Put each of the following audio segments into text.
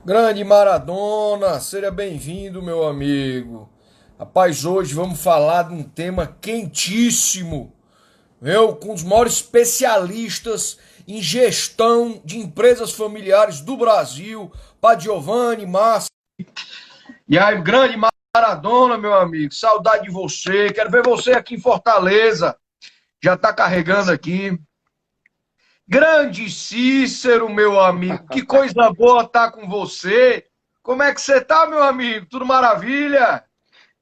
Grande Maradona, seja bem-vindo, meu amigo. Rapaz, hoje vamos falar de um tema quentíssimo, viu? Com os maiores especialistas em gestão de empresas familiares do Brasil, Padre Giovanni Massa. E aí, grande Maradona, meu amigo, saudade de você. Quero ver você aqui em Fortaleza. Já tá carregando aqui. Grande Cícero, meu amigo, que coisa boa estar com você. Como é que você tá, meu amigo? Tudo maravilha?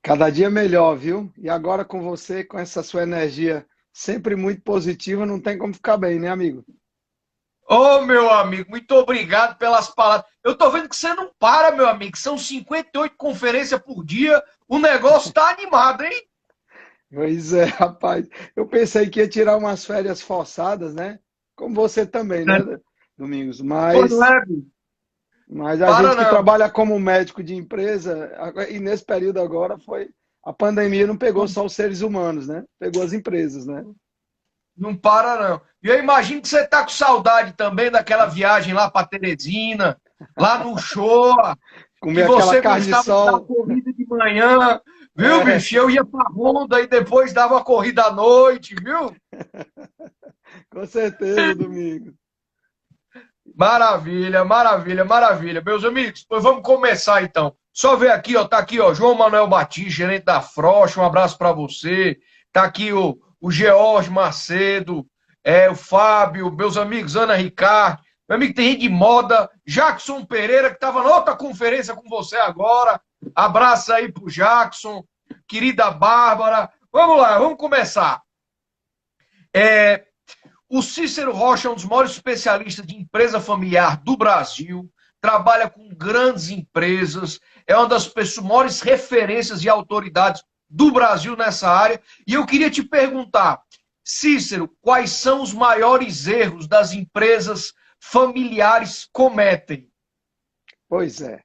Cada dia melhor, viu? E agora com você, com essa sua energia sempre muito positiva, não tem como ficar bem, né, amigo? Ô, meu amigo, muito obrigado pelas palavras. Eu tô vendo que você não para, meu amigo. São 58 conferências por dia. O negócio tá animado, hein? Pois é, rapaz. Eu pensei que ia tirar umas férias forçadas, né? Como você também, né, Domingos? Pô, não Mas, é, bicho? mas a Para gente que não. trabalha como médico de empresa, e nesse período agora foi. A pandemia não pegou só os seres humanos, né? Pegou as empresas, né? Não para não. E eu imagino que você tá com saudade também daquela viagem lá para Teresina, lá no show, que Comer aquela você carne de gostava de dar sol. corrida de manhã, viu, É, bicho? Eu ia pra Honda e depois dava uma corrida à noite, viu? com certeza, Domingos. Maravilha, maravilha, maravilha. Meus amigos, pois vamos começar então. Só ver aqui, ó, tá aqui, ó, João Manuel Batista, gerente da Frocha, um abraço para você. Tá aqui o George Macedo, o Fábio, meus amigos, Ana Ricardo, meu amigo tem gente de moda, Jackson Pereira, que estava na outra conferência com você agora. Abraço aí pro Jackson, querida Bárbara. Vamos lá, vamos começar. É, o Cícero Rocha é um dos maiores especialistas de empresa familiar do Brasil, trabalha com grandes empresas, é uma das maiores referências e autoridades do Brasil nessa área. E eu queria te perguntar, Cícero, quais são os maiores erros das empresas familiares cometem? Pois é.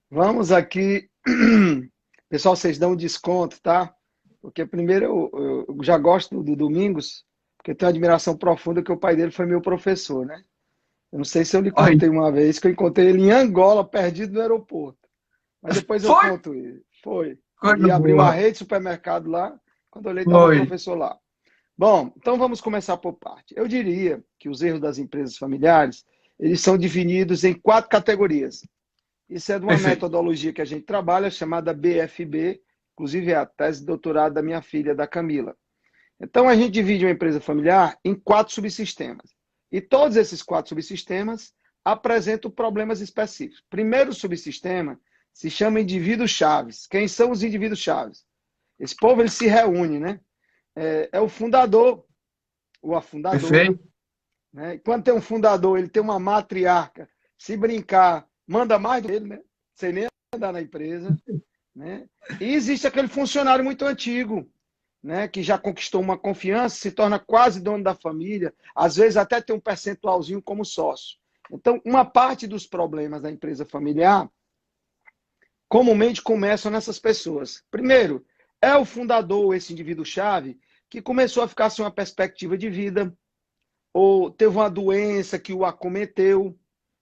Vamos aqui. Pessoal, vocês dão um desconto, tá? Porque primeiro eu já gosto do Domingos, porque eu tenho uma admiração profunda que o pai dele foi meu professor, né? Eu não sei se eu lhe Aí, contei uma vez que eu encontrei ele em Angola, perdido no aeroporto. Mas depois eu foi conto ele. Foi. Ele coisa ia abrir uma boa. rede de supermercado lá, quando eu olhei estava o Foi. professor lá. Bom, então vamos começar por parte. Eu diria que os erros das empresas familiares, eles são divididos em quatro categorias. Isso é de uma Perfeito. metodologia que a gente trabalha, chamada BFB, inclusive é a tese de doutorado da minha filha, da Camila. Então, a gente divide uma empresa familiar em quatro subsistemas. E todos esses quatro subsistemas apresentam problemas específicos. Primeiro subsistema se chama indivíduos chaves. Quem são os indivíduos chaves? Esse povo ele se reúne, né? É o fundador ou a fundadora, Perfeito. né? E quando tem um fundador, ele tem uma matriarca. Se brincar, manda mais do que ele, né? Sem nem andar na empresa, né? E existe aquele funcionário muito antigo, né? Que já conquistou uma confiança, se torna quase dono da família, às vezes até tem um percentualzinho como sócio. Então, uma parte dos problemas da empresa familiar comumente começam nessas pessoas. Primeiro, é o fundador, esse indivíduo-chave, que começou a ficar sem uma perspectiva de vida, ou teve uma doença que o acometeu,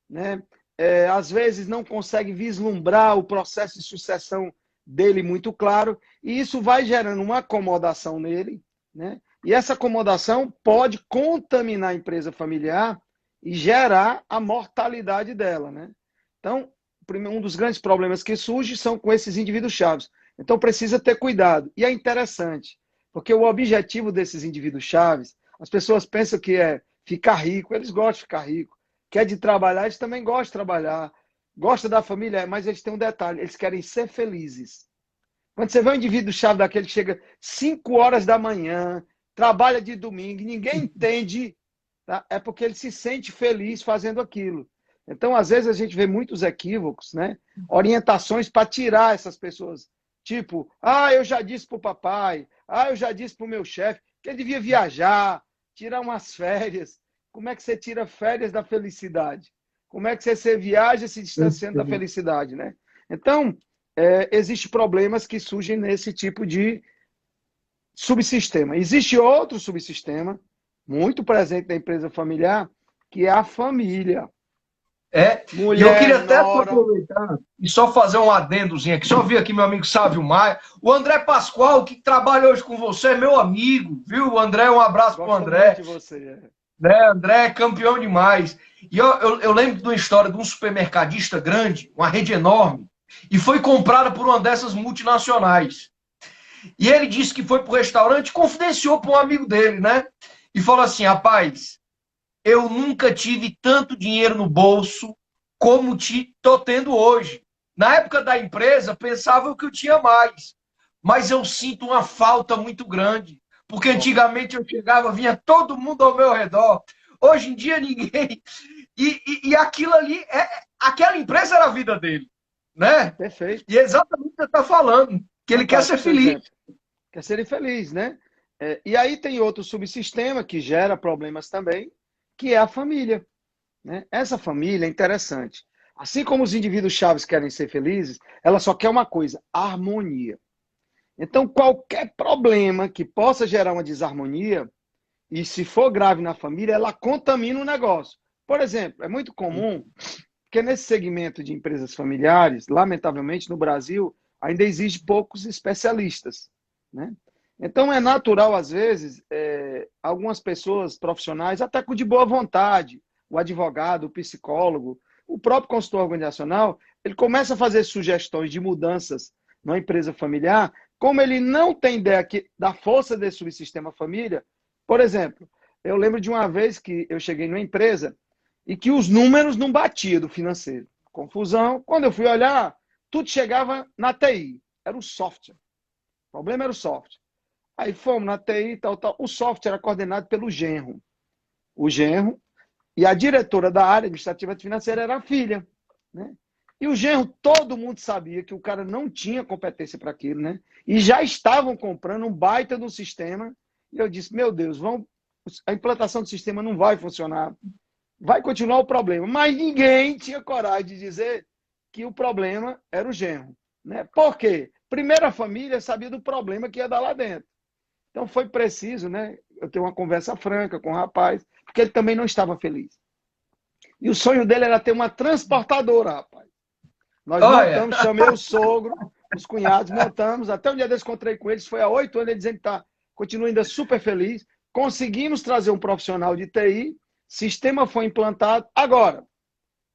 né? Às vezes não consegue vislumbrar o processo de sucessão dele muito claro, e isso vai gerando uma acomodação nele, né? E essa acomodação pode contaminar a empresa familiar e gerar a mortalidade dela, né? Então, um dos grandes problemas que surge são com esses indivíduos chaves. Então, precisa ter cuidado. E é interessante, porque o objetivo desses indivíduos chaves, as pessoas pensam que é ficar rico, eles gostam de ficar rico. Quer de trabalhar, eles também gostam de trabalhar. Gosta da família, mas eles têm um detalhe, eles querem ser felizes. Quando você vê um indivíduo chave daquele que chega 5 horas da manhã, trabalha de domingo, ninguém entende, tá? É porque ele se sente feliz fazendo aquilo. Então, às vezes, a gente vê muitos equívocos, né? Orientações para tirar essas pessoas. Tipo, eu já disse para o papai, eu já disse para o meu chefe que ele devia viajar, tirar umas férias. Como é que você tira férias da felicidade? Como é que você viaja se distanciando da Perfeito. felicidade, né? Então, existem problemas que surgem nesse tipo de subsistema. Existe outro subsistema, muito presente na empresa familiar, que é a família. E eu queria Mulher, até nora. aproveitar e só fazer um adendozinho aqui. Só vi aqui meu amigo Sávio Maia. O André Pascoal, que trabalha hoje com você, é meu amigo, viu? O André, um abraço pro Gosta muito André. de você. Né? André é campeão demais. E eu lembro de uma história de um supermercadista grande, uma rede enorme, e foi comprada por uma dessas multinacionais. E ele disse que foi pro restaurante e confidenciou para um amigo dele, né? E falou assim: rapaz, eu nunca tive tanto dinheiro no bolso como tô tendo hoje. Na época da empresa, pensava que eu tinha mais, mas eu sinto uma falta muito grande, porque Ó, antigamente eu chegava, vinha todo mundo ao meu redor. Hoje em dia ninguém. E aquilo ali, aquela empresa era a vida dele, né? perfeito. E é exatamente o que você está falando, que ele quer ser Fantástico seu feliz. exemplo. Quer ser infeliz, né? E aí tem outro subsistema que gera problemas também, que é a família. Né? Essa família é interessante. Assim como os indivíduos chaves querem ser felizes, ela só quer uma coisa: harmonia. Então, qualquer problema que possa gerar uma desarmonia, e se for grave na família, ela contamina o negócio. Por exemplo, é muito comum que nesse segmento de empresas familiares, lamentavelmente, no Brasil, ainda existe poucos especialistas. Né? Então, é natural, às vezes, algumas pessoas profissionais, até com de boa vontade, o advogado, o psicólogo, o próprio consultor organizacional, ele começa a fazer sugestões de mudanças numa empresa familiar, como ele não tem ideia da força desse subsistema família. Por exemplo, eu lembro de uma vez que eu cheguei numa empresa e que os números não batiam do financeiro. Confusão. Quando eu fui olhar, tudo chegava na TI. Era o software. O problema era o software. Aí fomos na TI, tal, tal. O software era coordenado pelo genro. O genro e a diretora da área administrativa e financeira era a filha. Né? E o genro, todo mundo sabia que o cara não tinha competência para aquilo, né? E já estavam comprando um baita de um sistema. E eu disse, meu Deus, a implantação do sistema não vai funcionar. Vai continuar o problema. Mas ninguém tinha coragem de dizer que o problema era o genro. Né? Por quê? Primeiro a família sabia do problema que ia dar lá dentro. Então foi preciso, né, eu ter uma conversa franca com o rapaz, porque ele também não estava feliz. E o sonho dele era ter uma transportadora, rapaz. Nós Olha, montamos, chamei o sogro, os cunhados, montamos. Até um dia desse encontrei com eles, foi há 8 anos, ele dizendo que continua ainda super feliz. Conseguimos trazer um profissional de TI, sistema foi implantado. Agora,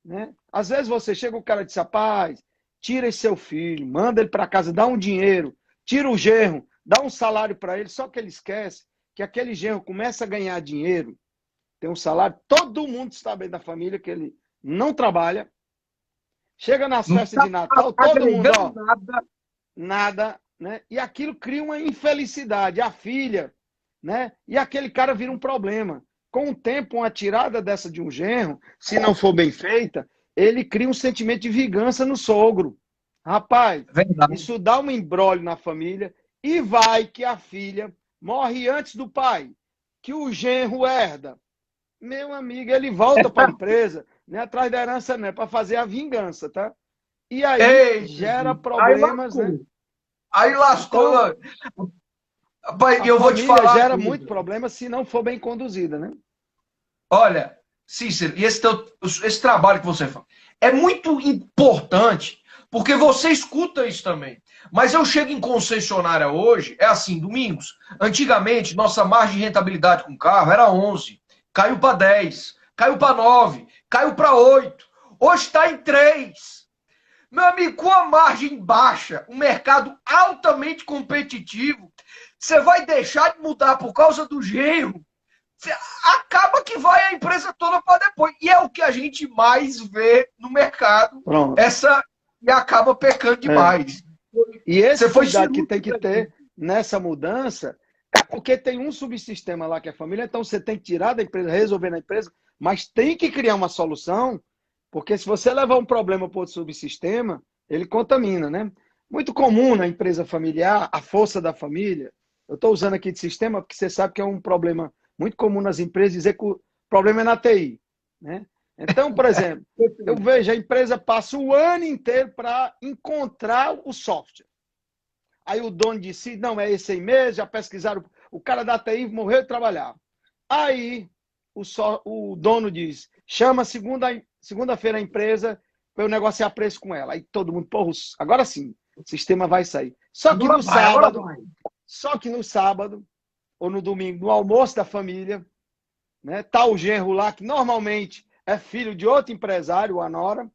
né? Às vezes você chega, o cara diz, rapaz, tira esse seu filho, manda ele para casa, dá um dinheiro, tira o genro, dá um salário para ele, só que ele esquece que aquele genro começa a ganhar dinheiro, tem um salário, todo mundo está bem da família, que ele não trabalha, chega nas não festas está de Natal, todo mundo, agregando ó, nada. nada, né? E aquilo cria uma infelicidade. A filha, né? E aquele cara vira um problema. Com o tempo, uma tirada dessa de um genro, se não for bem feita, ele cria um sentimento de vingança no sogro. Rapaz, Verdade. isso dá um embrólio na família e vai que a filha morre antes do pai, que o genro herda. Meu amigo, ele volta para a empresa, né, atrás da herança, né, para fazer a vingança, tá? E aí Eita, gera aí problemas, né? lascou. Aí lascou. Então, Rapaz, a eu vou te família falar uma gera muito coisa. problema se não for bem conduzida, né? Olha, Cícero, e esse trabalho que você faz é muito importante, porque você escuta isso também. Mas eu chego em concessionária hoje, é assim, domingos. Antigamente, nossa margem de rentabilidade com carro era 11, caiu para 10, caiu para 9, caiu para 8. Hoje está em 3. Meu amigo, com a margem baixa, um mercado altamente competitivo, você vai deixar de mudar por causa do genro? Acaba que vai a empresa toda para depois. E é o que a gente mais vê no mercado. Pronto. E acaba pecando É. demais. E Você esse foi cuidado que cirúrgico tem que aqui. ter nessa mudança é porque tem um subsistema lá que é a família, então você tem que tirar da empresa, resolver na empresa, mas tem que criar uma solução, porque se você levar um problema para outro subsistema, ele contamina, né? Muito comum na empresa familiar, a força da família. Eu estou usando aqui de sistema porque você sabe que é um problema muito comum nas empresas dizer que o problema é na TI, né? Então, por exemplo, eu vejo a empresa passa o ano inteiro para encontrar o software. Aí o dono disse, não, é esse aí mesmo, já pesquisaram, o cara da TI morreu de trabalhar. Aí o dono diz, chama a segunda-feira a empresa, para eu negociar preço com ela. Aí todo mundo, porra, agora sim, o sistema vai sair. Só que no sábado, ou no domingo, no almoço da família, né, tá o genro lá, que normalmente é filho de outro empresário, a nora,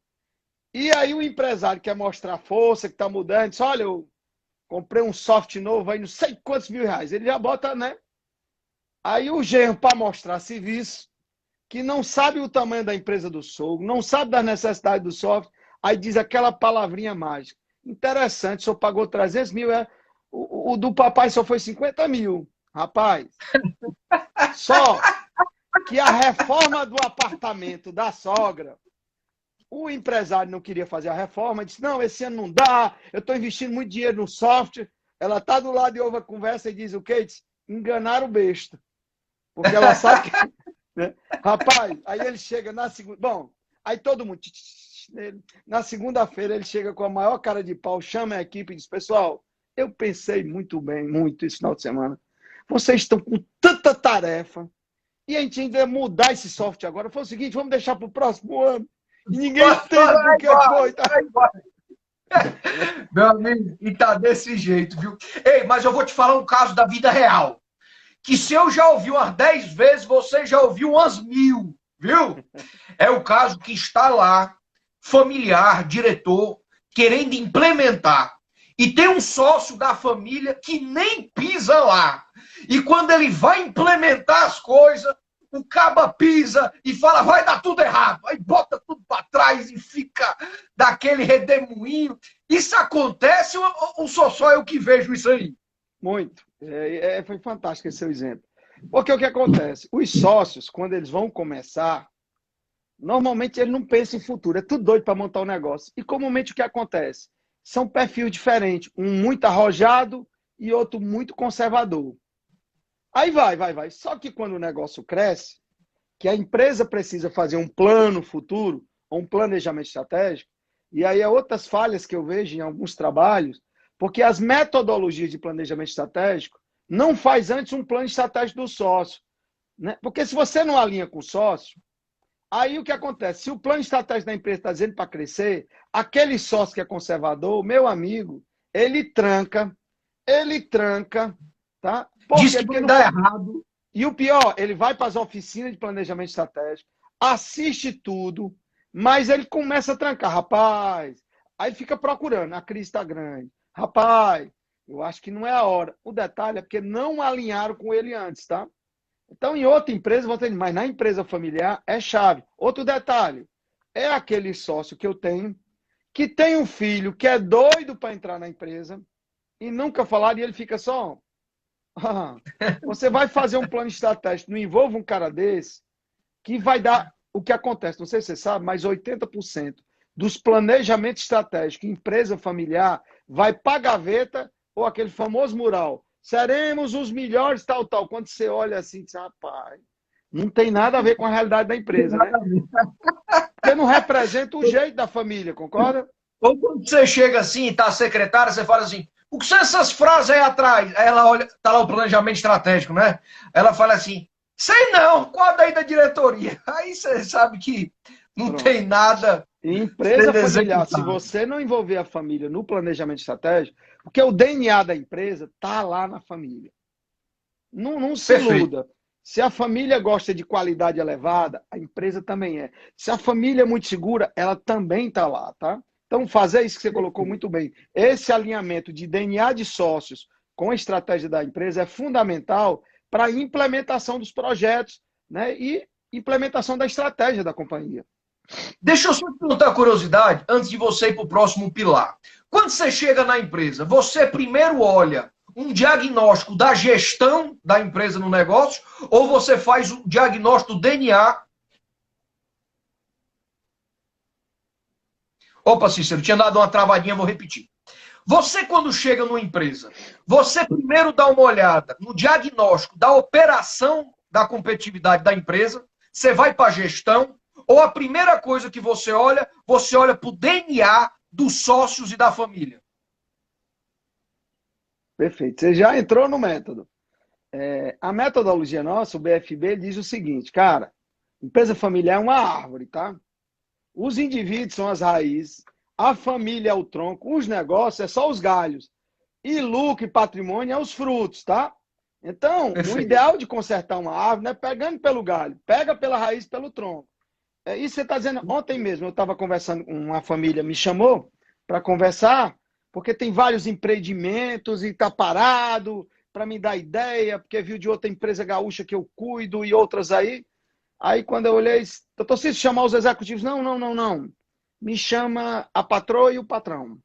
e aí o empresário quer mostrar força, que tá mudando, diz, olha, eu comprei um software novo aí, não sei quantos R$ 1.000. Ele já bota, né? Aí o genro, para mostrar serviço, que não sabe o tamanho da empresa do sogro, não sabe das necessidades do software, aí diz aquela palavrinha mágica. Interessante, o senhor pagou 300 mil, o do papai só foi 50 mil. Rapaz, só que a reforma do apartamento da sogra, o empresário não queria fazer a reforma, disse, não, esse ano não dá, eu estou investindo muito dinheiro no software. Ela está do lado e ouve a conversa e diz o quê? Diz, enganaram o besta. Porque ela sabe que... Né? Rapaz, aí ele chega na segunda... Bom, aí todo mundo... Na segunda-feira ele chega com a maior cara de pau, chama a equipe e diz, pessoal, eu pensei muito bem, muito esse final de semana. Vocês estão com tanta tarefa e a gente ainda mudar esse software agora. Foi o seguinte, vamos deixar para o próximo ano. E ninguém entende por que foi. Tá? Meu amigo, e tá desse jeito, viu? Ei, mas eu vou te falar um caso da vida real. Que se eu já ouvi umas 10 vezes, você já ouviu umas 1.000, viu? É o caso que está lá, familiar, diretor, querendo implementar. E tem um sócio da família que nem pisa lá. E quando ele vai implementar as coisas, o caba pisa e fala, vai dar tudo errado. Aí bota tudo para trás e fica daquele redemoinho. Isso acontece ou sou só eu que vejo isso aí? Muito. Foi fantástico esse seu exemplo. Porque o que acontece? Os sócios, quando eles vão começar, normalmente eles não pensam em futuro. É tudo doido para montar um negócio. E comumente o que acontece? São perfis diferentes. Um muito arrojado e outro muito conservador. Aí vai. Só que quando o negócio cresce, que a empresa precisa fazer um plano futuro, ou um planejamento estratégico, e aí é outras falhas que eu vejo em alguns trabalhos, porque as metodologias de planejamento estratégico não faz antes um plano estratégico do sócio. Né? Porque se você não alinha com o sócio, aí o que acontece? Se o plano estratégico da empresa está dizendo para crescer, aquele sócio que é conservador, meu amigo, ele tranca, tá? Diz que vai dar errado. E o pior, ele vai para as oficinas de planejamento estratégico, assiste tudo, mas ele começa a trancar. Rapaz, aí fica procurando, a crise está grande. Rapaz, eu acho que não é a hora. O detalhe é porque não alinharam com ele antes, tá? Então, em outra empresa, você diz, mas na empresa familiar é chave. Outro detalhe, é aquele sócio que eu tenho, que tem um filho que é doido para entrar na empresa e nunca falaram, e ele fica só... Você vai fazer um plano estratégico, não envolve um cara desse, que vai dar o que acontece. Não sei se você sabe, mas 80% dos planejamentos estratégicos, empresa familiar, vai para a gaveta ou aquele famoso mural. Seremos os melhores, tal. Quando você olha assim, diz, rapaz, não tem nada a ver com a realidade da empresa, né? Porque não representa o jeito da família, concorda? Ou quando você chega assim e tá a secretária, você fala assim, o que são essas frases aí atrás? Aí ela olha, tá lá o planejamento estratégico, né? Ela fala assim, sei não, qual daí da diretoria? Aí você sabe que não Pronto. tem nada. Empresa familiar, se você não envolver a família no planejamento estratégico, porque o DNA da empresa tá lá na família. Não se iluda. Se a família gosta de qualidade elevada, a empresa também é. Se a família é muito segura, ela também está lá, tá? Então, fazer isso que você colocou muito bem. Esse alinhamento de DNA de sócios com a estratégia da empresa é fundamental para a implementação dos projetos, né? E implementação da estratégia da companhia. Deixa eu só te perguntar a curiosidade, antes de você ir para o próximo pilar. Quando você chega na empresa, você primeiro olha um diagnóstico da gestão da empresa no negócio ou você faz o diagnóstico do DNA? Opa, Cícero, tinha dado uma travadinha, vou repetir. Você, quando chega numa empresa, você primeiro dá uma olhada no diagnóstico da operação da competitividade da empresa, você vai para a gestão, ou a primeira coisa que você olha para o DNA dos sócios e da família? Perfeito. Você já entrou no método. A metodologia nossa, o BFB, diz o seguinte, cara, empresa familiar é uma árvore, tá? Os indivíduos são as raízes, a família é o tronco, os negócios é só os galhos. E lucro e patrimônio é os frutos, tá? Então, o Perfeito. ideal de consertar uma árvore não é pegando pelo galho, pega pela raiz, pelo tronco. Isso você está dizendo. Ontem mesmo eu estava conversando com uma família, me chamou para conversar, porque tem vários empreendimentos e está parado, para me dar ideia, porque viu de outra empresa gaúcha que eu cuido e outras aí. Aí quando eu olhei, doutor Cícero, chamar os executivos, não, não, não, não. Me chama a patroa e o patrão.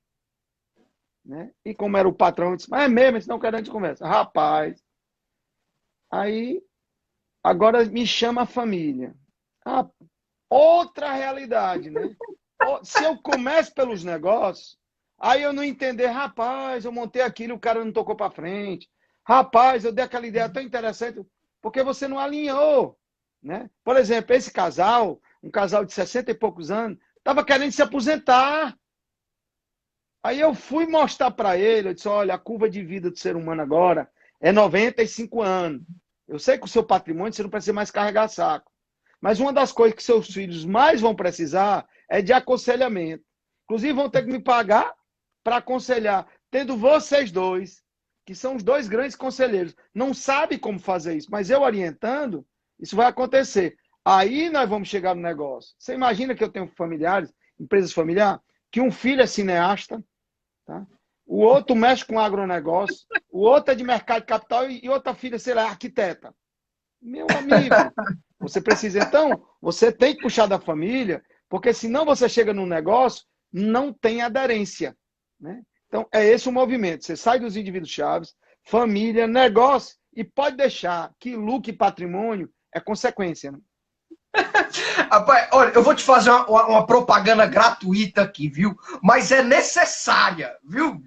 Né? E como era o patrão, eu disse, mas é mesmo, eles não querem a gente conversa. Rapaz, aí agora me chama a família. Ah, outra realidade, né? Se eu começo pelos negócios, aí eu não entender, rapaz, eu montei aquilo, o cara não tocou para frente. Rapaz, eu dei aquela ideia tão interessante, porque você não alinhou, né? Por exemplo, esse casal, um casal de 60 e poucos anos, estava querendo se aposentar. Aí eu fui mostrar para ele, eu disse, olha, a curva de vida do ser humano agora é 95 anos. Eu sei que o seu patrimônio você não precisa mais carregar saco. Mas uma das coisas que seus filhos mais vão precisar é de aconselhamento. Inclusive, vão ter que me pagar para aconselhar. Tendo vocês dois, que são os dois grandes conselheiros, não sabem como fazer isso, mas eu orientando, isso vai acontecer. Aí nós vamos chegar no negócio. Você imagina que eu tenho familiares, empresas familiares, que um filho é cineasta, tá? O outro mexe com agronegócio, o outro é de mercado de capital e outra filha, sei lá, arquiteta. Meu amigo, você precisa, então, você tem que puxar da família, porque senão você chega num negócio, não tem aderência. Né? Então, é esse o movimento. Você sai dos indivíduos chaves, família, negócio, e pode deixar que lucro e patrimônio é consequência. Né? Rapaz, olha, eu vou te fazer uma propaganda gratuita aqui, viu? Mas é necessária, viu?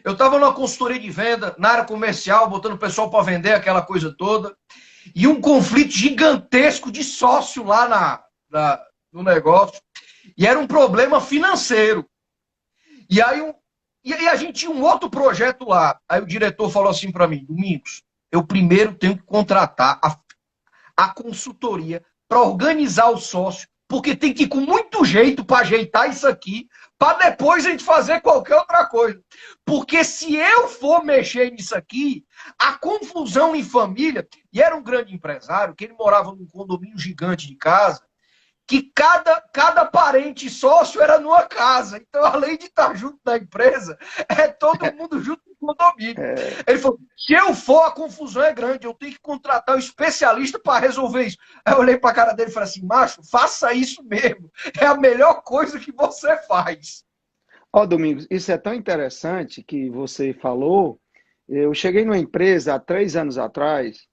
Eu estava numa consultoria de venda, na área comercial, botando o pessoal para vender aquela coisa toda, e um conflito gigantesco de sócio lá no negócio, e era um problema financeiro. E aí a gente tinha um outro projeto lá. Aí o diretor falou assim para mim, Domingos, eu primeiro tenho que contratar a consultoria para organizar o sócio, porque tem que ir com muito jeito para ajeitar isso aqui, para depois a gente fazer qualquer outra coisa. Porque se eu for mexer nisso aqui, a confusão em família, e era um grande empresário, que ele morava num condomínio gigante de casa, que cada parente sócio era numa casa. Então, além de estar junto da empresa, é todo mundo junto no condomínio. Ele falou, se eu for, a confusão é grande, eu tenho que contratar um especialista para resolver isso. Aí eu olhei para a cara dele e falei assim, macho, faça isso mesmo. É a melhor coisa que você faz. Ó, Domingos, isso é tão interessante que você falou. Eu cheguei numa empresa há 3 anos atrás,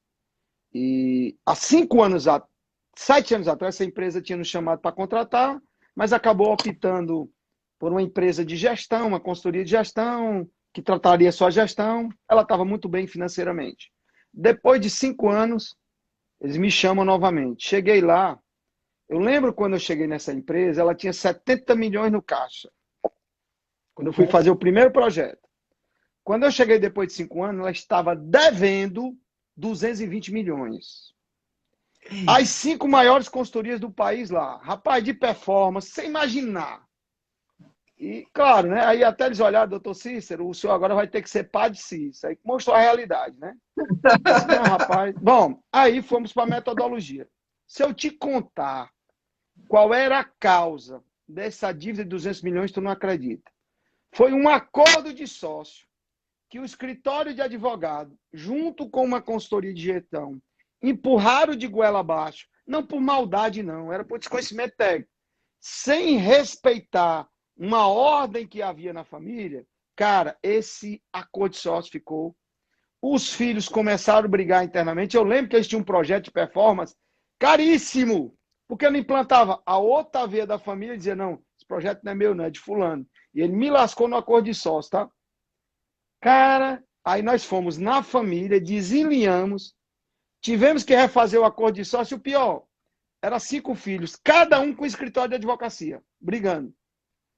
e há 5 anos atrás, 7 anos atrás, essa empresa tinha nos chamado para contratar, mas acabou optando por uma empresa de gestão, uma consultoria de gestão, que trataria só a gestão. Ela estava muito bem financeiramente. Depois de 5 anos, eles me chamam novamente. Cheguei lá, eu lembro quando eu cheguei nessa empresa, ela tinha 70 milhões no caixa. Quando eu fui fazer o primeiro projeto. Quando eu cheguei depois de 5 anos, ela estava devendo 220 milhões. As 5 maiores consultorias do país lá. Rapaz, de performance, sem imaginar. E, claro, né? Aí até eles olharam, doutor Cícero, o senhor agora vai ter que ser padre Cícero. Aí mostrou a realidade, né? Disse, não, rapaz. Bom, aí fomos para a metodologia. Se eu te contar qual era a causa dessa dívida de 200 milhões, tu não acredita. Foi um acordo de sócio que o escritório de advogado, junto com uma consultoria de gestão, empurraram de goela abaixo, não por maldade, não, era por desconhecimento técnico, sem respeitar uma ordem que havia na família. Cara, esse acordo de sócio ficou. Os filhos começaram a brigar internamente. Eu lembro que eles tinham um projeto de performance caríssimo, porque ele implantava a outra veia da família e dizia, não, esse projeto não é meu, não, é de fulano. E ele me lascou no acordo de sócio, tá? Cara, aí nós fomos na família, desalinhamos, tivemos que refazer o acordo de sócio. O pior, eram 5 filhos, cada um com escritório de advocacia, brigando.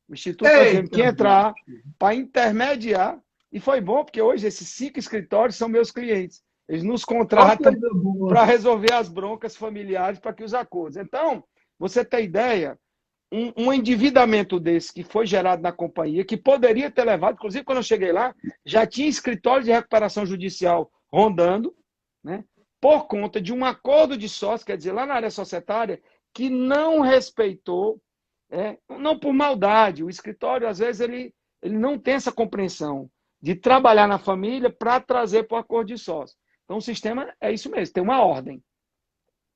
O Instituto teve que entrar para intermediar, e foi bom, porque hoje esses 5 escritórios são meus clientes. Eles nos contratam para resolver as broncas familiares, para que os acordos. Então, você tem ideia, um endividamento desse que foi gerado na companhia, que poderia ter levado, inclusive quando eu cheguei lá, já tinha escritório de recuperação judicial rondando, né, por conta de um acordo de sócio, quer dizer, lá na área societária, que não respeitou, não por maldade, o escritório, às vezes, ele não tem essa compreensão de trabalhar na família para trazer para o acordo de sócio. Então, o sistema é isso mesmo, tem uma ordem.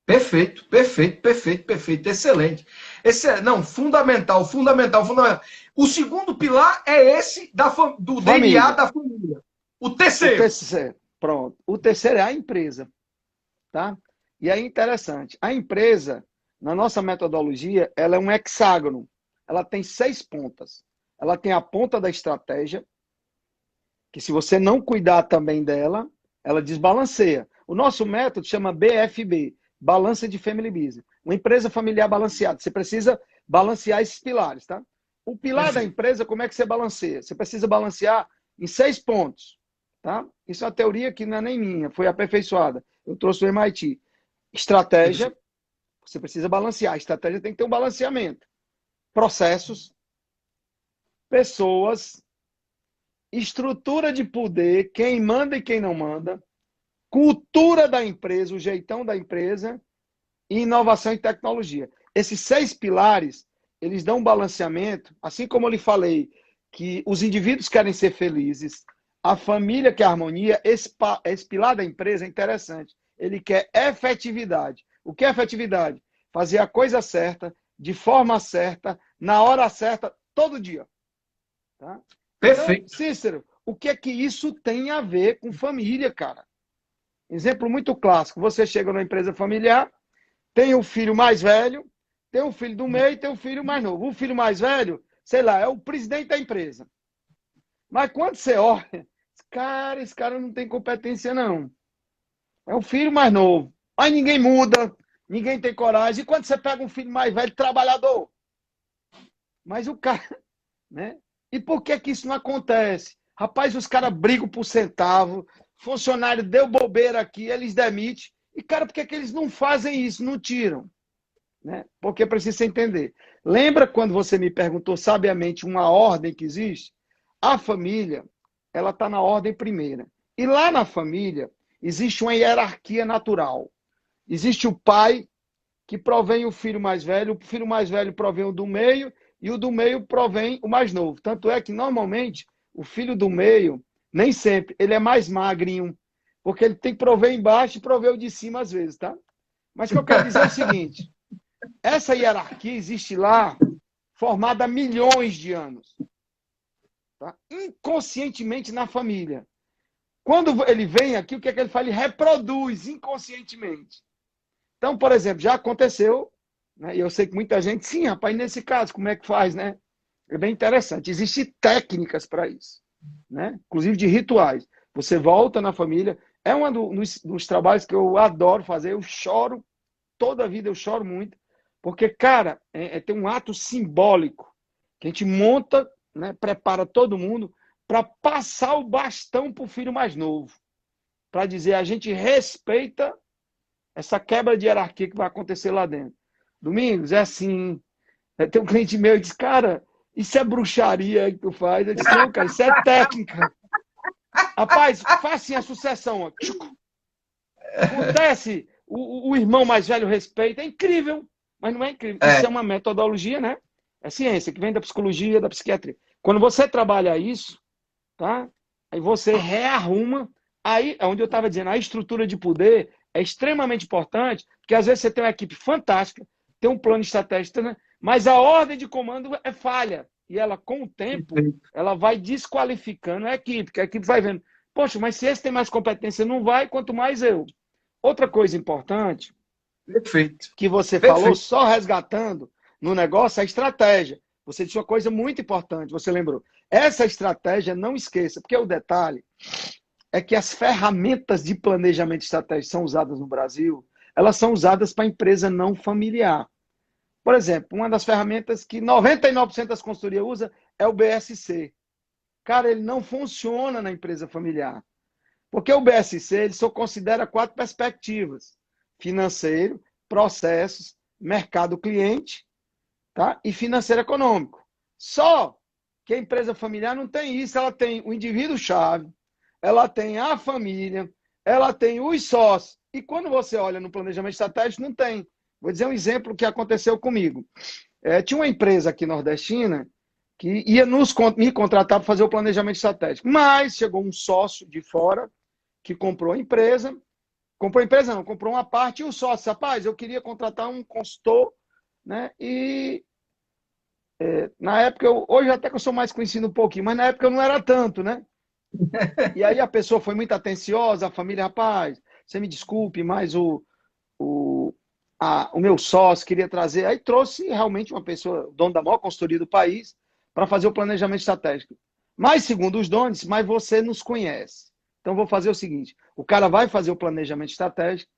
Perfeito, perfeito, perfeito, perfeito, excelente. Não, fundamental, fundamental, fundamental. O segundo pilar é esse do DNA Família. da família. O O terceiro. terceiro, pronto. O terceiro é a empresa, tá? E aí, interessante, a empresa, na nossa metodologia, ela é um hexágono. Ela tem 6 pontas. Ela tem a ponta da estratégia, que se você não cuidar também dela, ela desbalanceia. O nosso método chama BFB, Balança de Family Business. Uma empresa familiar balanceada. Você precisa balancear esses pilares, tá? O pilar da Perfeito. empresa, como é que você balanceia? Você precisa balancear em 6 pontos, tá? Isso é uma teoria que não é nem minha, foi aperfeiçoada. Eu trouxe do MIT. Estratégia, você precisa balancear. A estratégia tem que ter um balanceamento. Processos, pessoas, estrutura de poder, quem manda e quem não manda, cultura da empresa, o jeitão da empresa, e inovação e tecnologia. Esses 6 pilares, eles dão um balanceamento, assim como eu lhe falei, que os indivíduos querem ser felizes, a família quer harmonia, esse pilar da empresa é interessante. Ele quer efetividade. O que é efetividade? Fazer a coisa certa, de forma certa, na hora certa, todo dia. Tá? Então, Perfeito. Cícero, o que é que isso tem a ver com família, cara? Exemplo muito clássico. Você chega numa empresa familiar, tem o filho mais velho, tem o filho do meio e tem o filho mais novo. O filho mais velho, sei lá, é o presidente da empresa. Mas quando você olha, esse cara não tem competência, não. É o filho mais novo. Aí ninguém muda, ninguém tem coragem. E quando você pega um filho mais velho, trabalhador? Mas o cara, né? E por que que isso não acontece? Rapaz, os caras brigam por centavo, funcionário deu bobeira aqui, eles demitem. E, cara, por que que eles não fazem isso, não tiram? Né? Porque precisa entender. Lembra quando você me perguntou sabiamente uma ordem que existe? A família, ela está na ordem primeira. E lá na família, existe uma hierarquia natural. Existe o pai, que provém o filho mais velho provém o do meio, e o do meio provém o mais novo. Tanto é que, normalmente, o filho do meio, nem sempre, ele é mais magrinho, porque ele tem que prover embaixo e prover o de cima às vezes, tá? Mas o que eu quero dizer é o seguinte, essa hierarquia existe lá, formada há milhões de anos, tá? Inconscientemente na família. Quando ele vem aqui, o que é que ele faz? Ele reproduz inconscientemente. Então, por exemplo, já aconteceu, né? E eu sei que muita gente, sim, rapaz, nesse caso, como é que faz, né? É bem interessante. Existem técnicas para isso, né? Inclusive de rituais. Você volta na família. É um dos trabalhos que eu adoro fazer. Eu choro, toda a vida eu choro muito, porque, cara, tem um ato simbólico que a gente monta, né? Prepara todo mundo para passar o bastão para o filho mais novo. Para dizer, a gente respeita essa quebra de hierarquia que vai acontecer lá dentro. Domingos, é assim. Tem um cliente meu que diz, cara, isso é bruxaria que tu faz? Eu disse, não, cara, isso é técnica. Rapaz, faz assim a sucessão. Ó. Acontece, o irmão mais velho respeita. É incrível, mas não é incrível. Isso é uma metodologia, né? É ciência, que vem da psicologia, da psiquiatria. Quando você trabalha isso, tá? Aí você rearruma. Aí é onde eu estava dizendo, a estrutura de poder é extremamente importante, porque às vezes você tem uma equipe fantástica, tem um plano estratégico, né? Mas a ordem de comando é falha. E ela, com o tempo, ela vai desqualificando a equipe, que a equipe vai vendo, poxa, mas se esse tem mais competência, não vai, quanto mais eu. Outra coisa importante Perfeito. que você falou, Perfeito. só resgatando no negócio, é a estratégia. Você disse uma coisa muito importante, você lembrou. Essa estratégia, não esqueça, porque o detalhe é que as ferramentas de planejamento estratégico são usadas no Brasil, elas são usadas para empresa não familiar. Por exemplo, uma das ferramentas que 99% das consultorias usa é o BSC. Cara, ele não funciona na empresa familiar. Porque o BSC ele só considera 4 perspectivas: financeiro, processos, mercado cliente tá? E financeiro econômico. Só que a empresa familiar não tem isso, ela tem o indivíduo-chave, ela tem a família, ela tem os sócios. E quando você olha no planejamento estratégico, não tem. Vou dizer um exemplo que aconteceu comigo. Tinha uma empresa aqui nordestina que ia me contratar para fazer o planejamento estratégico. Mas chegou um sócio de fora que comprou a empresa. Comprou a empresa, não, comprou uma parte, e o sócio, rapaz, eu queria contratar um consultor, né? E na época, hoje até que eu sou mais conhecido um pouquinho, mas na época eu não era tanto, né? E aí a pessoa foi muito atenciosa, a família, rapaz, você me desculpe, mas o, o meu sócio queria trazer. Aí trouxe realmente uma pessoa, dono da maior consultoria do país, para fazer o planejamento estratégico. Mas, segundo os donos, mas você nos conhece. Então, vou fazer o seguinte: o cara vai fazer o planejamento estratégico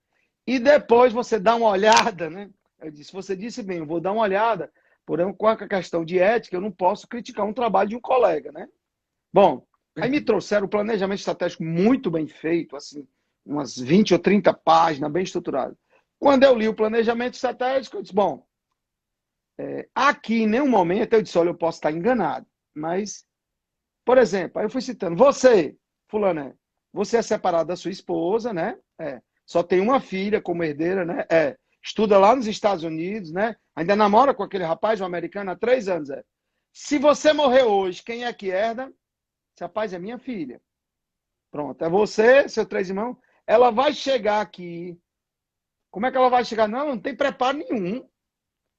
e depois você dá uma olhada, né? Eu disse, você disse bem, eu vou dar uma olhada, porém, com a questão de ética, eu não posso criticar um trabalho de um colega, né? Bom, aí me trouxeram o planejamento estratégico muito bem feito, assim, umas 20 ou 30 páginas, bem estruturado. Quando eu li o planejamento estratégico, eu disse, bom, aqui em nenhum momento eu disse, olha, eu posso estar enganado, mas, por exemplo, aí eu fui citando, você, fulano, você é separado da sua esposa, né? Só tem uma filha como herdeira, né? Estuda lá nos Estados Unidos, né? Ainda namora com aquele rapaz, um americano, há 3 anos, Se você morrer hoje, quem é que herda? Esse rapaz é minha filha. Pronto, é você, seus 3 irmãos. Ela vai chegar aqui. Como é que ela vai chegar? Não, não tem preparo nenhum.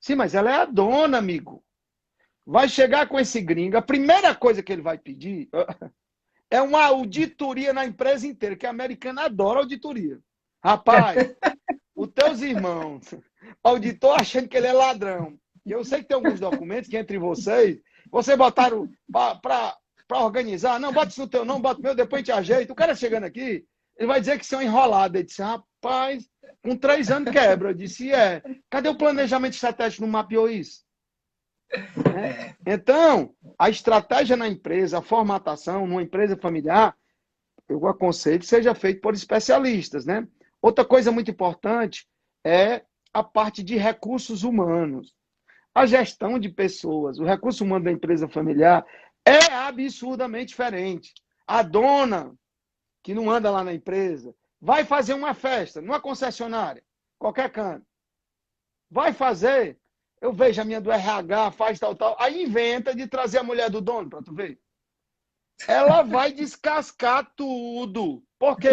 Sim, mas ela é a dona, amigo. Vai chegar com esse gringo. A primeira coisa que ele vai pedir é uma auditoria na empresa inteira, que a americana adora auditoria. Rapaz, os teus irmãos, auditor achando que ele é ladrão. E eu sei que tem alguns documentos que entre vocês botaram para organizar. Não, bota isso no teu, não, bota o meu, depois a gente ajeita. O cara chegando aqui, ele vai dizer que são enrolados. Ele disse, rapaz, com 3 anos quebra. Eu disse, cadê o planejamento estratégico? Não mapeou isso? Então, a estratégia na empresa, a formatação numa empresa familiar, eu aconselho que seja feito por especialistas, né? Outra coisa muito importante é a parte de recursos humanos. A gestão de pessoas, o recurso humano da empresa familiar é absurdamente diferente. A dona, que não anda lá na empresa, vai fazer uma festa numa concessionária, qualquer canto. Vai fazer, eu vejo a minha do RH, faz tal, aí inventa de trazer a mulher do dono, para tu ver. Ela vai descascar tudo. Por quê?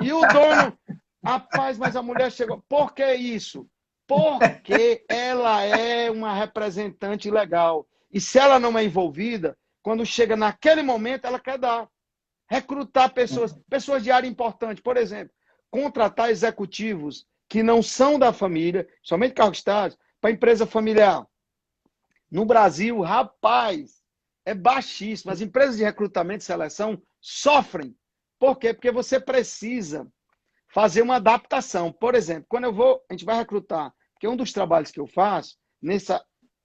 E o dono, rapaz, mas a mulher chegou. Por que isso? Porque ela é uma representante legal. E se ela não é envolvida, quando chega naquele momento, ela quer recrutar pessoas de área importante. Por exemplo, contratar executivos que não são da família, somente cargo de Estado, para empresa familiar. No Brasil, rapaz, é baixíssimo. As empresas de recrutamento e seleção sofrem. Por quê? Porque você precisa fazer uma adaptação. Por exemplo, quando a gente vai recrutar, porque um dos trabalhos que eu faço nesse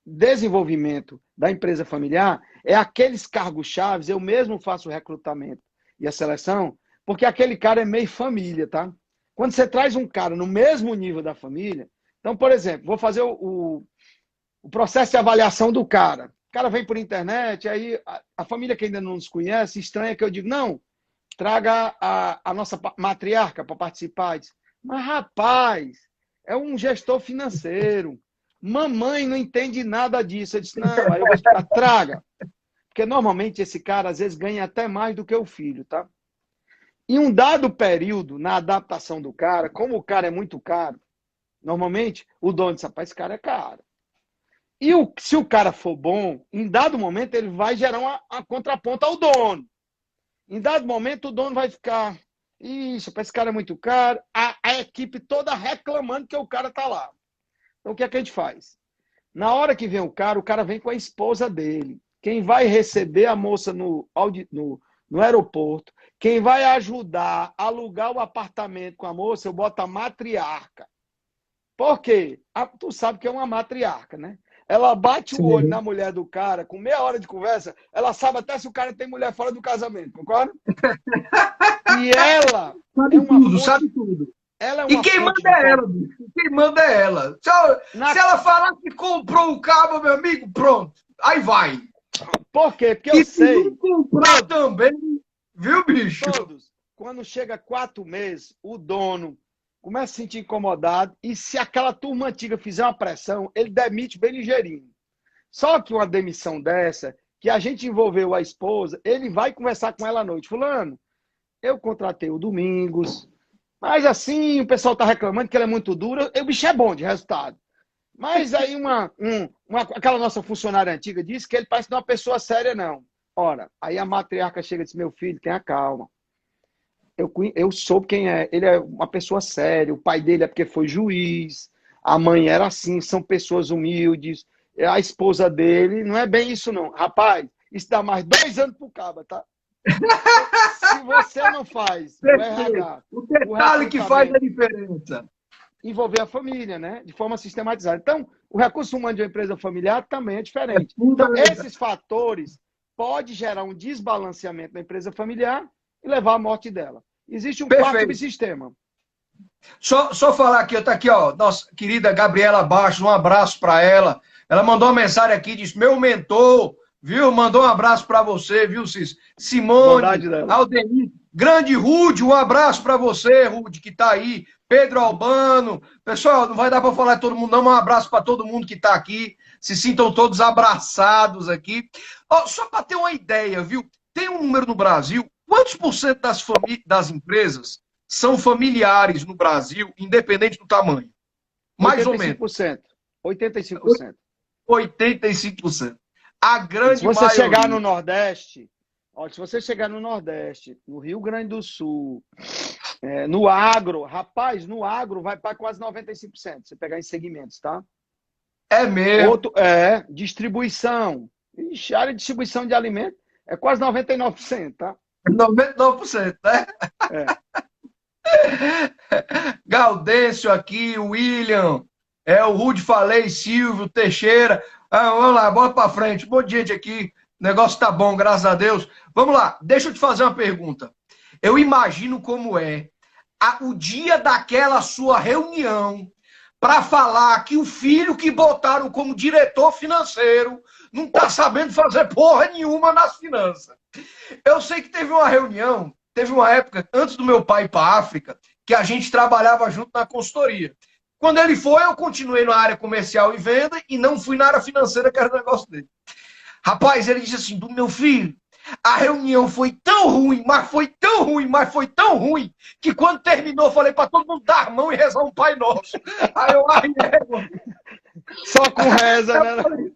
desenvolvimento da empresa familiar é aqueles cargos-chave, eu mesmo faço o recrutamento e a seleção, porque aquele cara é meio família, tá? Quando você traz um cara no mesmo nível da família, então, por exemplo, vou fazer o processo de avaliação do cara. O cara vem por internet, aí a família que ainda não nos conhece, estranha que eu digo, não, traga a nossa matriarca para participar. Diz, mas, rapaz, é um gestor financeiro. Mamãe não entende nada disso. Eu disse, não, aí eu vou explicar, traga. Porque normalmente esse cara, às vezes, ganha até mais do que o filho, tá? Em um dado período, na adaptação do cara, como o cara é muito caro, normalmente o dono diz, rapaz, esse cara é caro. E se o cara for bom, em dado momento ele vai gerar uma contraponta ao dono. Em dado momento o dono vai ficar, isso, esse cara é muito caro, a equipe toda reclamando que o cara tá lá. Então o que é que a gente faz? Na hora que vem o cara vem com a esposa dele. Quem vai receber a moça no aeroporto, quem vai ajudar a alugar o apartamento com a moça, eu boto a matriarca. Por quê? Tu sabe que é uma matriarca, né? Ela bate o olho na mulher do cara, com meia hora de conversa, ela sabe até se o cara tem mulher fora do casamento, concorda? E ela sabe tudo, sabe tudo. Ela é E uma quem fonte manda de é informação. ela, bicho. Quem manda é ela. Se Na... ela falar que comprou o cabo, meu amigo, pronto. Aí vai. Por quê? Porque eu E se não sei, comprar todos, também, viu, bicho? todos, quando chega 4 meses, o dono começa a se sentir incomodado e se aquela turma antiga fizer uma pressão, ele demite bem ligeirinho. Só que uma demissão dessa, que a gente envolveu a esposa, ele vai conversar com ela à noite. Fulano, eu contratei o Domingos, mas assim, o pessoal está reclamando que ele é muito duro. O bicho é bom de resultado. Mas aí aquela nossa funcionária antiga disse que ele parece não é uma pessoa séria, não. Ora, aí a matriarca chega e diz, meu filho, tenha calma. Eu soube quem é. Ele é uma pessoa séria. O pai dele é porque foi juiz. A mãe era assim, são pessoas humildes. A esposa dele, não é bem isso, não. Rapaz, isso dá mais 2 anos pro caba, tá? Então, se você não faz o Perfeito. RH, O o detalhe que faz a recrutamento, diferença. envolver a família, né? De forma sistematizada. Então, o recurso humano de uma empresa familiar também é É diferente. Então, fundamental. esses fatores podem gerar um desbalanceamento da empresa familiar e levar à morte dela. Existe um quarto Perfeito. subsistema. Só falar aqui, tá aqui, ó, nossa querida Gabriela Bastos, um abraço para ela. Ela mandou uma mensagem aqui, disse: meu mentor, viu? Mandou um abraço para você, viu, Cis? Simone, Bondade dela. Aldenir, grande Rude, um abraço para você, Rude, que tá aí. Pedro Albano, pessoal, não vai dar para falar de todo mundo, não, mas um abraço para todo mundo que está aqui. Se sintam todos abraçados aqui. Ó, só para ter uma ideia, viu? Tem um número no Brasil, quantos por cento das empresas são familiares no Brasil, independente do tamanho? Mais ou menos. 85%. 85%. 85%. A E se grande você chegar maioria. no Nordeste, ó, se você chegar no Nordeste, no Rio Grande do Sul, no agro, rapaz, no agro vai para quase 95%, você pegar em segmentos, tá? É mesmo. Outro distribuição. Ixi, a área de distribuição de alimentos é quase 99%, tá? 99%, né? É. Gaudêncio aqui, William, o Rude Falei, Silvio, Teixeira. Vamos lá, bota para frente. Um monte de gente aqui. O negócio tá bom, graças a Deus. Vamos lá, deixa eu te fazer uma pergunta. Eu imagino como é o dia daquela sua reunião para falar que o filho que botaram como diretor financeiro não está sabendo fazer porra nenhuma nas finanças. Eu sei que teve uma reunião, teve uma época, antes do meu pai ir para a África, que a gente trabalhava junto na consultoria. Quando ele foi, eu continuei na área comercial e venda e não fui na área financeira, que era o negócio dele. Rapaz, ele disse assim, do meu filho, a reunião foi tão ruim, mas foi tão ruim, mas foi tão ruim, que quando terminou, eu falei para todo mundo dar a mão e rezar um Pai Nosso. Aí eu, ai, égua. Só com reza, né?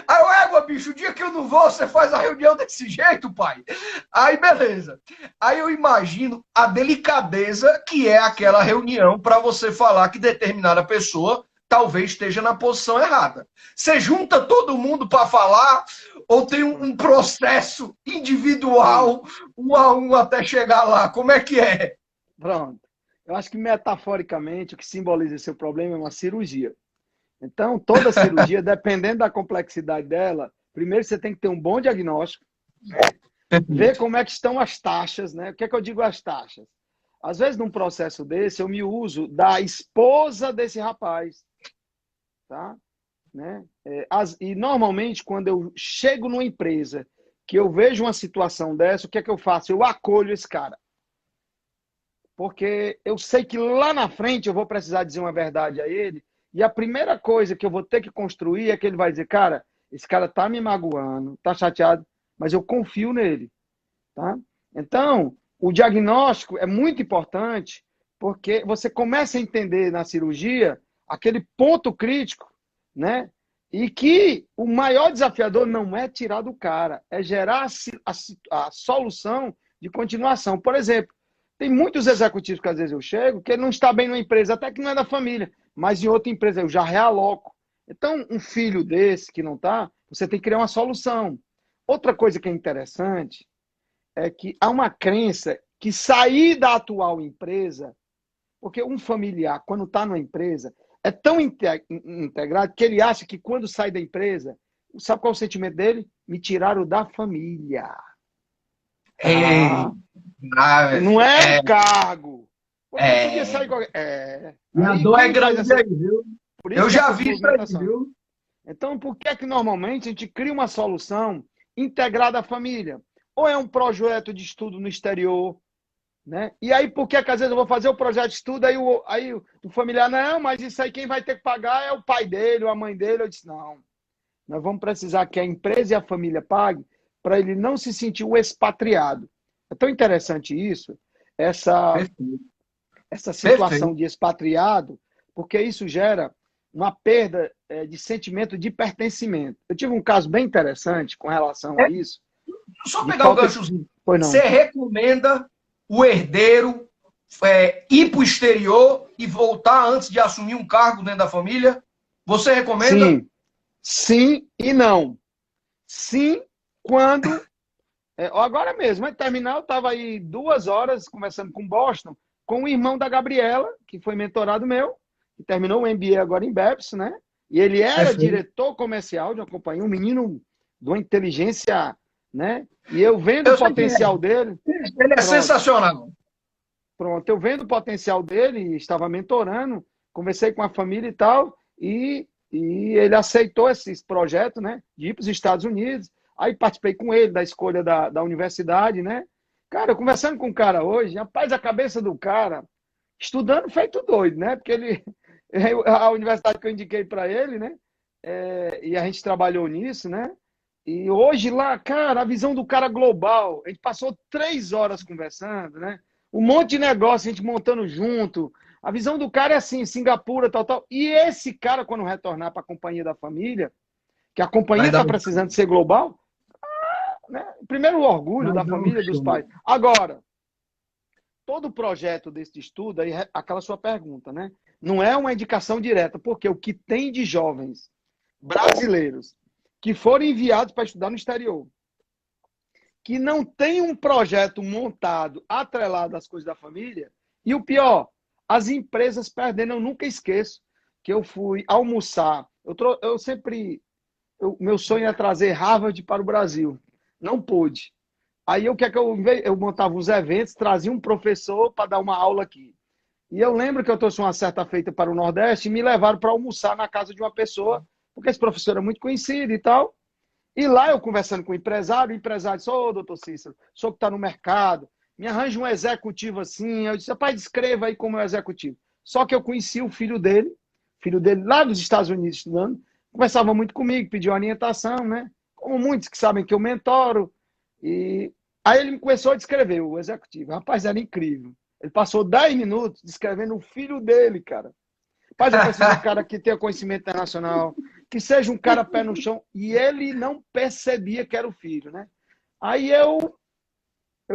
Aí eu, égua, bicho, o dia que eu não vou, você faz a reunião desse jeito, pai. Aí, beleza. Aí eu imagino a delicadeza que é aquela reunião para você falar que determinada pessoa talvez esteja na posição errada. Você junta todo mundo para falar ou tem um processo individual, um a um, até chegar lá? Como é que é? Pronto. Eu acho que metaforicamente o que simboliza esse problema é uma cirurgia. Então, toda cirurgia, dependendo da complexidade dela, primeiro você tem que ter um bom diagnóstico, ver como é que estão as taxas, né? O que é que eu digo as taxas? Às vezes, num processo desse, eu me uso da esposa desse rapaz, tá? Né? E normalmente, quando eu chego numa empresa que eu vejo uma situação dessa, o que é que eu faço? Eu acolho esse cara. Porque eu sei que lá na frente eu vou precisar dizer uma verdade a ele, e a primeira coisa que eu vou ter que construir é que ele vai dizer, cara, esse cara tá me magoando, tá chateado, mas eu confio nele, tá? Então, o diagnóstico é muito importante, porque você começa a entender na cirurgia aquele ponto crítico, né? E que o maior desafiador não é tirar do cara, é gerar a solução de continuação. Por exemplo, tem muitos executivos que às vezes eu chego que ele não está bem numa empresa, até que não é da família, mas em outra empresa eu já realoco. Então, um filho desse que não está, você tem que criar uma solução. Outra coisa que é interessante é que há uma crença que sair da atual empresa, porque um familiar, quando está numa empresa, é tão integrado que ele acha que quando sai da empresa, sabe qual é o sentimento dele? Me tiraram da família. Ei, Tá? Não é o cargo. Porque podia É, sair qualquer... e a Aí dor é quem faz grande essa... aí, viu? Por isso Eu que já essas vi isso aí, movimentações. viu? Então, por que é que normalmente a gente cria uma solução integrada à família? Ou é um projeto de estudo no exterior, né? E aí, por que às vezes eu vou fazer o projeto de estudo, aí o familiar, não, mas isso aí quem vai ter que pagar é o pai dele ou a mãe dele. Eu disse, não, nós vamos precisar que a empresa e a família paguem para ele não se sentir o expatriado. É tão interessante isso, essa, Perfeito. essa situação Perfeito. de expatriado, porque isso gera uma perda de sentimento de pertencimento. Eu tive um caso bem interessante com relação a isso, Só de pegar o falta de... ganchozinho. Pois Você não. recomenda o herdeiro ir para o exterior e voltar antes de assumir um cargo dentro da família? Você recomenda? Sim, sim e não. Sim, quando. Agora mesmo, antes de terminar, eu estava aí 2 horas conversando com Boston, com o irmão da Gabriela, que foi mentorado meu, que terminou o MBA agora em BEPS, né? E ele era Perfeito. diretor comercial de uma companhia, um menino de uma inteligência, né? E eu vendo o Eu sei quem é. potencial dele, Ele é pronto, sensacional. pronto, eu vendo o potencial dele, estava mentorando, conversei com a família e tal, e ele aceitou esse projeto, né, de ir para os Estados Unidos. Aí participei com ele da escolha da universidade, né? Cara, conversando com o cara hoje, rapaz, a cabeça do cara, estudando feito doido, né? Porque ele, a universidade que eu indiquei para ele, né? E a gente trabalhou nisso, né? E hoje lá, cara, a visão do cara global. A gente passou 3 horas conversando, né? Um monte de negócio a gente montando junto. A visão do cara é assim, Singapura, tal, tal. E esse cara, quando retornar para a companhia da família, que a companhia Vai dar está um precisando show. ser global, né? Primeiro o orgulho Vai da dar um família, dos show. pais. Agora, todo projeto desse estudo, aí aquela sua pergunta, né? Não é uma indicação direta, porque o que tem de jovens brasileiros que foram enviados para estudar no exterior, que não tem um projeto montado, atrelado às coisas da família, e o pior, as empresas perdendo. Eu nunca esqueço que eu fui almoçar. Eu sempre. Meu sonho é trazer Harvard para o Brasil. Não pude. Aí o que é que eu montava uns eventos, trazia um professor para dar uma aula aqui. E eu lembro que eu trouxe uma certa feita para o Nordeste e me levaram para almoçar na casa de uma pessoa, porque esse professor é muito conhecido e tal. E lá eu conversando com o empresário disse, ô, doutor Cícero, o senhor que está no mercado, me arranja um executivo assim. Eu disse, rapaz, descreva aí como é o executivo. Só que eu conheci o filho dele lá dos Estados Unidos estudando, conversava muito comigo, pediu orientação, né? Como muitos que sabem que eu mentoro. E aí ele começou a descrever o executivo. Rapaz, era incrível. Ele passou 10 minutos descrevendo o filho dele, cara. Rapaz, eu preciso de um cara que tenha conhecimento internacional, que seja um cara pé no chão. E ele não percebia que era o filho, né? Aí eu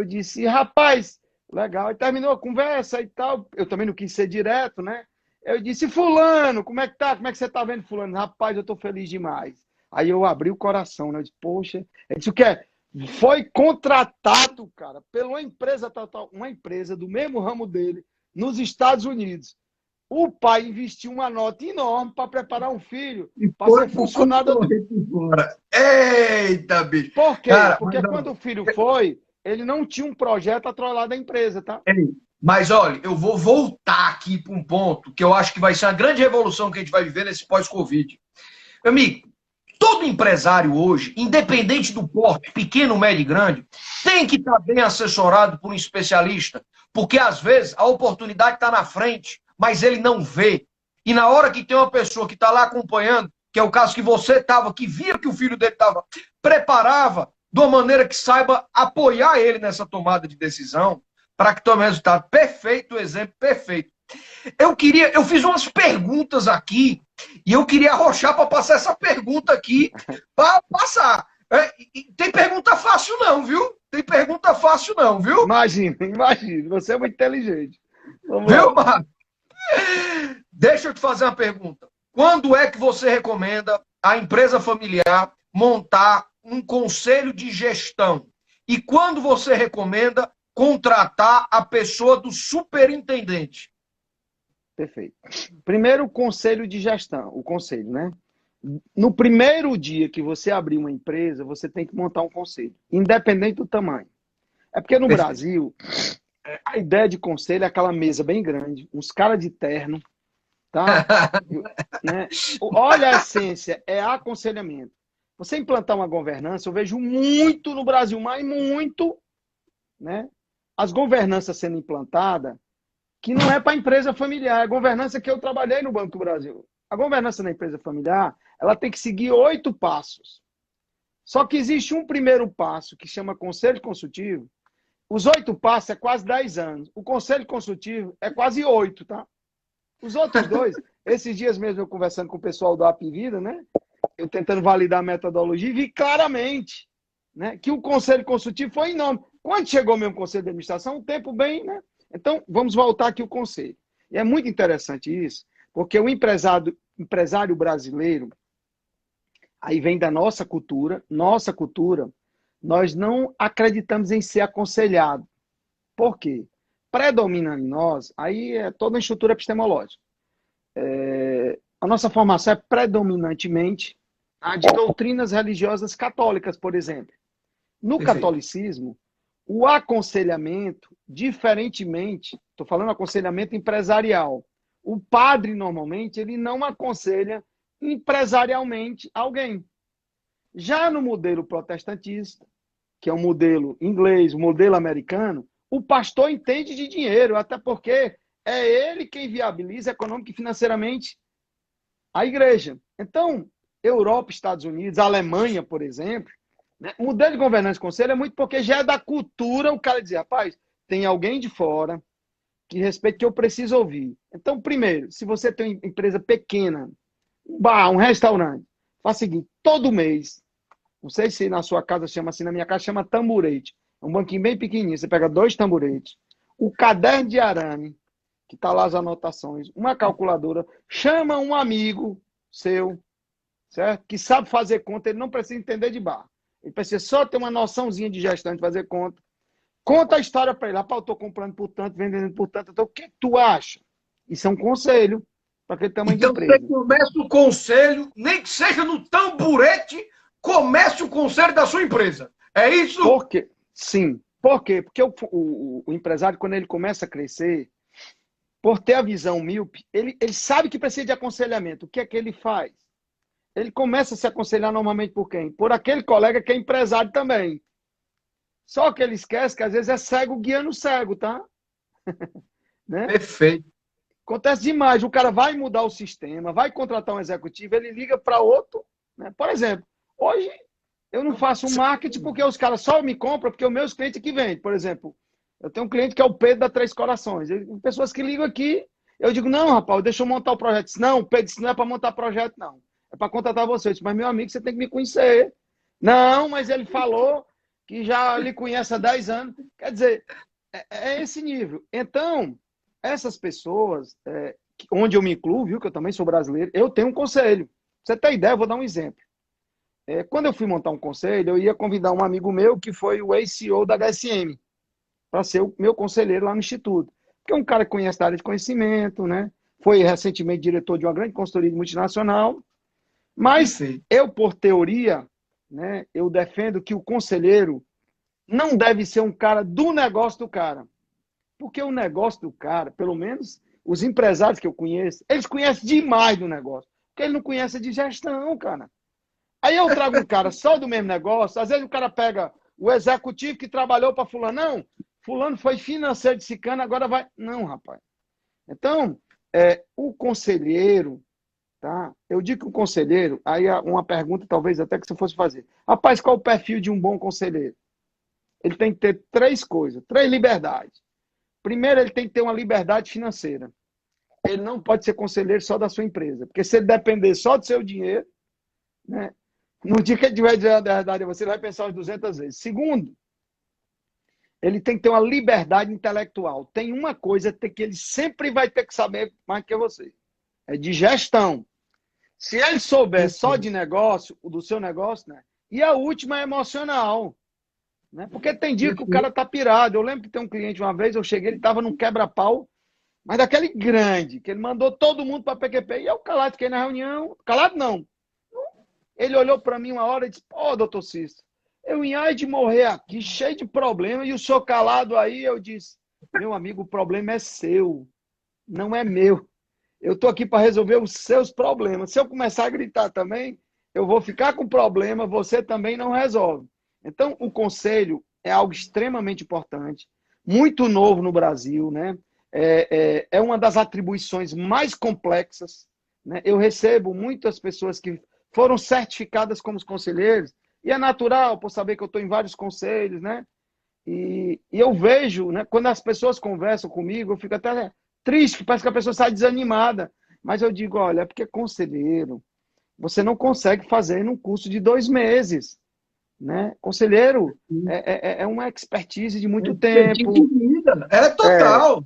disse, rapaz, legal. E terminou a conversa e tal. Eu também não quis ser direto, né? Eu disse, fulano, como é que tá? Como é que você tá vendo, fulano? Rapaz, eu tô feliz demais. Aí eu abri o coração, né? Eu disse, poxa, ele disse o que é? Foi contratado, cara, pela uma empresa total, uma empresa do mesmo ramo dele, nos Estados Unidos. O pai investiu uma nota enorme para preparar um filho E para foi ser pro funcionário. concorrente fora. Eita, bicho. Por quê? Cara, Porque quando o filho foi, ele não tinha um projeto atrelado à empresa, tá? mas olha, eu vou voltar aqui para um ponto que eu acho que vai ser uma grande revolução que a gente vai viver nesse pós-Covid. Meu amigo, todo empresário hoje, independente do porte, pequeno, médio e grande, tem que estar bem assessorado por um especialista, porque às vezes a oportunidade está na frente, mas ele não vê. E na hora que tem uma pessoa que está lá acompanhando, que é o caso que você estava, que via que o filho dele estava, preparava de uma maneira que saiba apoiar ele nessa tomada de decisão, para que tome resultado. Perfeito, exemplo perfeito. Eu fiz umas perguntas aqui e eu queria arrochar para passar essa pergunta aqui para passar. Tem pergunta fácil não, viu? Tem pergunta fácil não, viu? Imagina, imagina. Você é muito inteligente. Vamos Viu, lá. Marcos? Deixa eu te fazer uma pergunta. Quando é que você recomenda a empresa familiar montar um conselho de gestão? E quando você recomenda contratar a pessoa do superintendente? Perfeito. Primeiro, o conselho de gestão. O conselho, né? No primeiro dia que você abrir uma empresa, você tem que montar um conselho, independente do tamanho. É porque no Perfeito. Brasil, A ideia de conselho é aquela mesa bem grande, uns caras de terno, tá? Né? Olha a essência, é aconselhamento. Você implantar uma governança, eu vejo muito no Brasil, mas muito, né? As governanças sendo implantadas, que não é para a empresa familiar, é a governança que eu trabalhei no Banco do Brasil. A governança na empresa familiar, ela tem que seguir 8 passos. Só que existe um primeiro passo que chama conselho consultivo. Os 8 passos é quase 10 anos. O conselho consultivo é quase 8, tá? Os outros dois, esses dias mesmo eu conversando com o pessoal do App Vida, né? Eu tentando validar a metodologia e vi claramente, né, que o conselho consultivo foi enorme. Quando chegou mesmo o conselho de administração, um tempo bem, né? Então, vamos voltar aqui ao conselho. E é muito interessante isso, porque o empresário brasileiro, aí vem da nossa cultura, nós não acreditamos em ser aconselhado. Por quê? Predominando em nós, aí é toda a estrutura epistemológica. A nossa formação é predominantemente a de doutrinas religiosas católicas, por exemplo. No Perfeito. catolicismo, o aconselhamento, diferentemente, estou falando aconselhamento empresarial, o padre, normalmente, ele não aconselha empresarialmente alguém. Já no modelo protestantista, que é o modelo inglês, o modelo americano, o pastor entende de dinheiro, até porque é ele quem viabiliza econômica e financeiramente a igreja. Então, Europa, Estados Unidos, Alemanha, por exemplo, né, o modelo de governança e conselho é muito porque já é da cultura o cara dizer, rapaz, tem alguém de fora que respeita que eu preciso ouvir. Então, primeiro, se você tem uma empresa pequena, um bar, um restaurante, faz o seguinte, todo mês, não sei se na sua casa chama assim, na minha casa chama tamburete. É um banquinho bem pequenininho. Você pega 2 tamburetes, o caderno de arame, que está lá as anotações, uma calculadora, chama um amigo seu, certo? Que sabe fazer conta, ele não precisa entender de bar. Ele precisa só ter uma noçãozinha de gestão de fazer conta. Conta a história para ele. Rapaz, eu estou comprando por tanto, vendendo por tanto. Então, o que tu acha? Isso é um conselho para aquele tamanho de Então você empresa. começa o conselho, nem que seja no tamburete, comece o conselho da sua empresa. É isso? Por quê? Sim. Por quê? Porque o empresário, quando ele começa a crescer, por ter a visão míope, ele sabe que precisa de aconselhamento. O que é que ele faz? Ele começa a se aconselhar normalmente por quem? Por aquele colega que é empresário também. Só que ele esquece que às vezes é cego guiando cego, tá? Né? Perfeito. Acontece demais. O cara vai mudar o sistema, vai contratar um executivo, ele liga para outro. Né? Por exemplo, hoje eu não faço um marketing porque os caras só me compram porque os meus clientes que vendem. Por exemplo, eu tenho um cliente que é o Pedro da Três Corações. Pessoas que ligam aqui, eu digo, não, rapaz, deixa eu montar o projeto. Não, Pedro, isso não é para montar projeto, não. É para contratar você. Eu disse, mas meu amigo, você tem que me conhecer. Não, mas ele falou que já lhe conhece há 10 anos. Quer dizer, é esse nível. Então, essas pessoas, onde eu me incluo, viu, que eu também sou brasileiro, eu tenho um conselho. Pra você ter ideia, eu vou dar um exemplo. Quando eu fui montar um conselho, eu ia convidar um amigo meu que foi o ex-CEO da HSM para ser o meu conselheiro lá no Instituto. Porque é um cara que conhece da área de conhecimento, né? Foi recentemente diretor de uma grande consultoria multinacional. Mas Perfeito. eu, por teoria, né, eu defendo que o conselheiro não deve ser um cara do negócio do cara. Porque o negócio do cara, pelo menos os empresários que eu conheço, eles conhecem demais do negócio. Porque ele não conhece de gestão, cara. Aí eu trago um cara só do mesmo negócio, às vezes o cara pega o executivo que trabalhou para fulano, não, fulano foi financeiro de Sicano, agora vai... Não, rapaz. Então, o conselheiro, tá? Eu digo que o conselheiro, aí uma pergunta talvez até que você fosse fazer. Rapaz, qual o perfil de um bom conselheiro? Ele tem que ter 3 coisas, 3 liberdades. Primeiro, ele tem que ter uma liberdade financeira. Ele não pode ser conselheiro só da sua empresa, porque se ele depender só do seu dinheiro, né? No dia que ele tiver dizendo a verdade a você, ele vai pensar umas 200 vezes. Segundo, ele tem que ter uma liberdade intelectual. Tem uma coisa que ele sempre vai ter que saber mais que você. É de gestão. Se ele souber só Perfeito. de negócio, do seu negócio, né? E a última é emocional. Né? Porque tem dia que o cara Perfeito. tá pirado. Eu lembro que tem um cliente uma vez, eu cheguei, ele tava num quebra-pau, mas daquele grande, que ele mandou todo mundo para PQP. E eu calado, fiquei na reunião. Calado não. Ele olhou para mim uma hora e disse, pô, doutor Cícero, eu ia de morrer aqui, cheio de problema, e o senhor calado aí, eu disse, Meu amigo, o problema é seu, não é meu. Eu estou aqui para resolver os seus problemas. Se eu começar a gritar também, eu vou ficar com problema, você também não resolve. Então, o conselho é algo extremamente importante, muito novo no Brasil, né? É uma das atribuições mais complexas, né? Eu recebo muitas pessoas que foram certificadas como conselheiros, e é natural, por saber que eu estou em vários conselhos, né? E eu vejo, né, quando as pessoas conversam comigo, eu fico até triste, parece que a pessoa sai desanimada. Mas eu digo, olha, é porque conselheiro, você não consegue fazer num curso de 2 meses, né? Conselheiro é uma expertise de muito Perspectiva de tempo. vida. É É, total.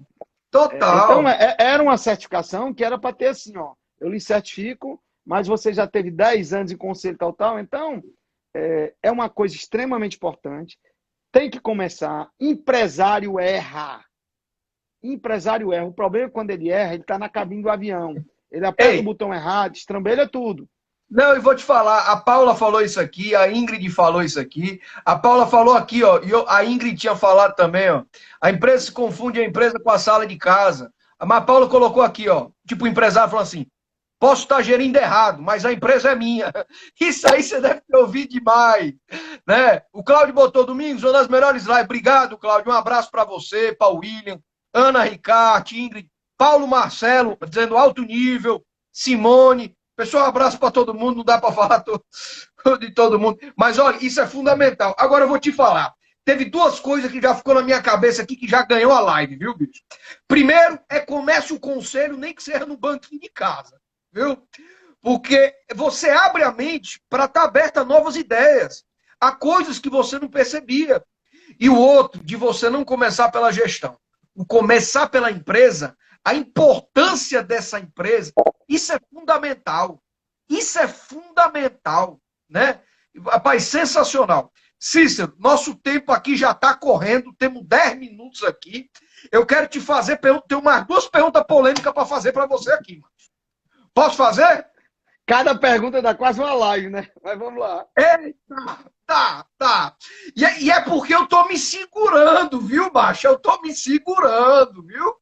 então, Total. era uma certificação que era para ter assim, ó, eu lhe certifico, mas você já teve 10 anos em conselho tal, tal. Então, é uma coisa extremamente importante. Tem que começar. Empresário erra. Empresário erra. O problema é quando ele erra, ele está na cabine do avião. Ele aperta o Ei, botão errado, estrambelha tudo. não, eu vou te falar, a Paula falou isso aqui, a Ingrid falou isso aqui, a Paula falou aqui, ó, a Ingrid tinha falado também, ó, a empresa se confunde a empresa com a sala de casa. Mas a Paula colocou aqui, ó, tipo, o empresário falou assim, posso estar gerindo errado, mas a empresa é minha. Isso aí você deve ter ouvido demais, né? O Cláudio botou Domingos, uma das melhores lives. Obrigado, Cláudio, um abraço para você, para o William, Ana Ricarte, Ingrid, Paulo Marcelo, dizendo alto nível, Simone. Pessoal, um abraço para todo mundo, não dá para falar de todo mundo. Mas olha, isso é fundamental. Agora eu vou te falar. Teve duas coisas que já ficou na minha cabeça aqui que já ganhou a live, viu, bicho? Primeiro é comece o conselho, nem que seja no banquinho de casa, viu? Porque você abre a mente para estar aberta a novas ideias, a coisas que você não percebia. E o outro, de você não começar pela gestão, o começar pela empresa, a importância dessa empresa, isso é fundamental. Isso é fundamental, né? Rapaz, sensacional. Cícero, nosso tempo aqui já está correndo, temos 10 minutos aqui. Eu quero te fazer, tenho mais duas perguntas polêmicas para fazer para você aqui. Posso fazer? Cada pergunta dá quase uma live, né? Mas vamos lá. Eita, tá. E é porque eu tô me segurando, viu, Baixa? Eu tô me segurando, viu?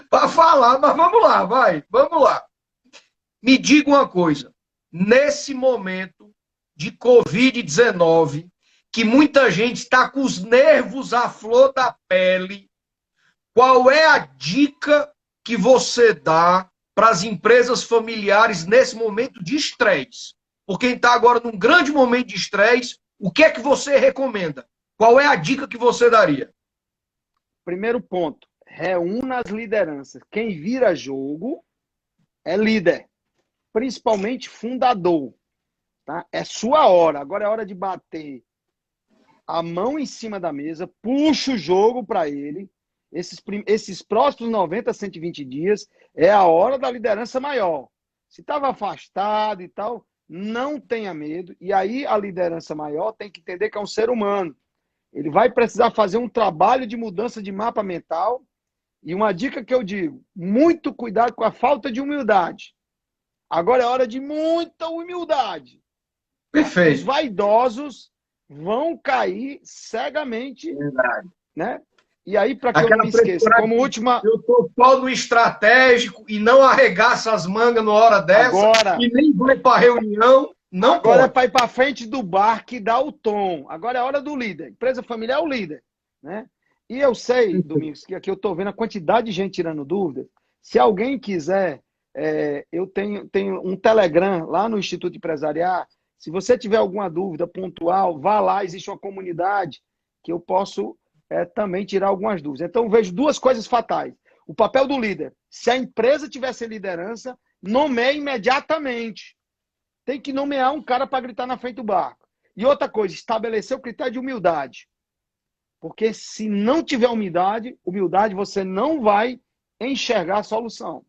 Para falar, mas vamos lá, vai, vamos lá. Me diga uma coisa. Nesse momento de Covid-19, que muita gente está com os nervos à flor da pele, qual é a dica que você dá para as empresas familiares nesse momento de estresse? Por quem está agora num grande momento de estresse, o que é que você recomenda? Qual é a dica que você daria? Primeiro ponto, reúna as lideranças. Quem vira jogo é líder, principalmente fundador. Tá? É sua hora. Agora é hora de bater a mão em cima da mesa, puxa o jogo para ele. Esses próximos 90, 120 dias é a hora da liderança maior. Se estava afastado e tal, não tenha medo. E aí a liderança maior tem que entender que é um ser humano. Ele vai precisar fazer um trabalho de mudança de mapa mental. E uma dica que eu digo, muito cuidado com a falta de humildade. Agora é hora de muita humildade. Os Perfeito. vaidosos vão cair cegamente, Verdade. né? E aí, para que eu não Aquela me esqueça, frescura como de última, eu estou só no estratégico e não arregaça as mangas numa hora dessa agora, e nem vai para reunião, não agora é pode. para ir para frente do bar que dá o tom. Agora é a hora do líder. Empresa familiar é o líder, né? E eu sei, Domingos, que aqui eu estou vendo a quantidade de gente tirando dúvidas. Se alguém quiser, eu tenho um Telegram lá no Instituto Empresarial. Se você tiver alguma dúvida pontual, vá lá, existe uma comunidade que eu posso também tirar algumas dúvidas. Então, eu vejo duas coisas fatais. O papel do líder. Se a empresa tiver sem liderança, nomeie imediatamente. Tem que nomear um cara para gritar na frente do barco. E outra coisa, estabelecer o critério de humildade. Porque se não tiver humildade, você não vai enxergar a solução.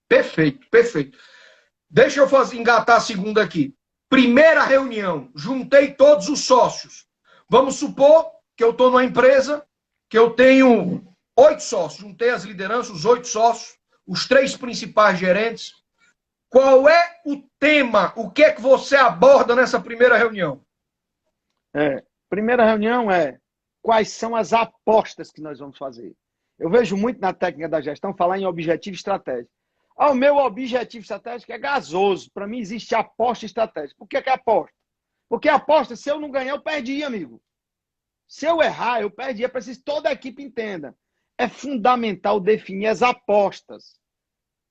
Perfeito, perfeito. Deixa eu engatar a segunda aqui. Primeira reunião, juntei todos os sócios. Vamos supor que eu estou numa empresa que eu tenho 8 sócios. Juntei as lideranças, os 8 sócios, os 3 principais gerentes. Qual é o tema? O que é que você aborda nessa primeira reunião? Primeira reunião quais são as apostas que nós vamos fazer. Eu vejo muito na técnica da gestão falar em objetivo estratégico. Ah, o meu objetivo estratégico é gasoso. Para mim existe aposta estratégica. Por que é aposta? Porque aposta, se eu não ganhar, eu perdi, amigo. Se eu errar, eu perdi. É preciso que toda a equipe entenda. É fundamental definir as apostas.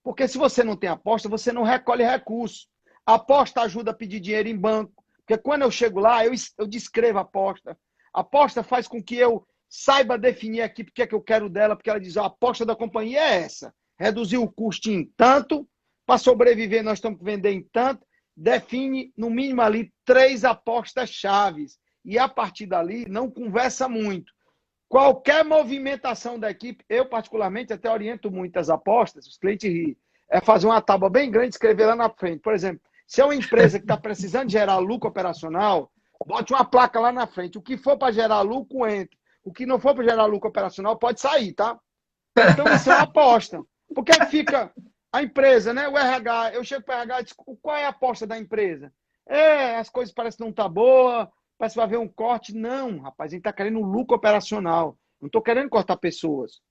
Porque se você não tem aposta, você não recolhe recursos. A aposta ajuda a pedir dinheiro em banco. Porque quando eu chego lá, eu descrevo a aposta. A aposta faz com que eu saiba definir aqui o que é que eu quero dela, porque ela diz, a aposta da companhia é essa. Reduzir o custo em tanto, para sobreviver nós temos que vender em tanto. Define, no mínimo ali, 3 apostas chaves. E a partir dali, não conversa muito. Qualquer movimentação da equipe, eu particularmente até oriento muito as apostas, os clientes riem, é fazer uma tábua bem grande e escrever lá na frente. Por exemplo, se é uma empresa que está precisando gerar lucro operacional, bote uma placa lá na frente. O que for para gerar lucro, entra. O que não for para gerar lucro operacional, pode sair, tá? Então, isso é uma aposta. Porque fica a empresa, né? O RH, eu chego para o RH e digo, qual é a aposta da empresa? As coisas parecem que não tá boa, parece que vai haver um corte. Não, rapaz, a gente está querendo um lucro operacional. Não estou querendo cortar pessoas.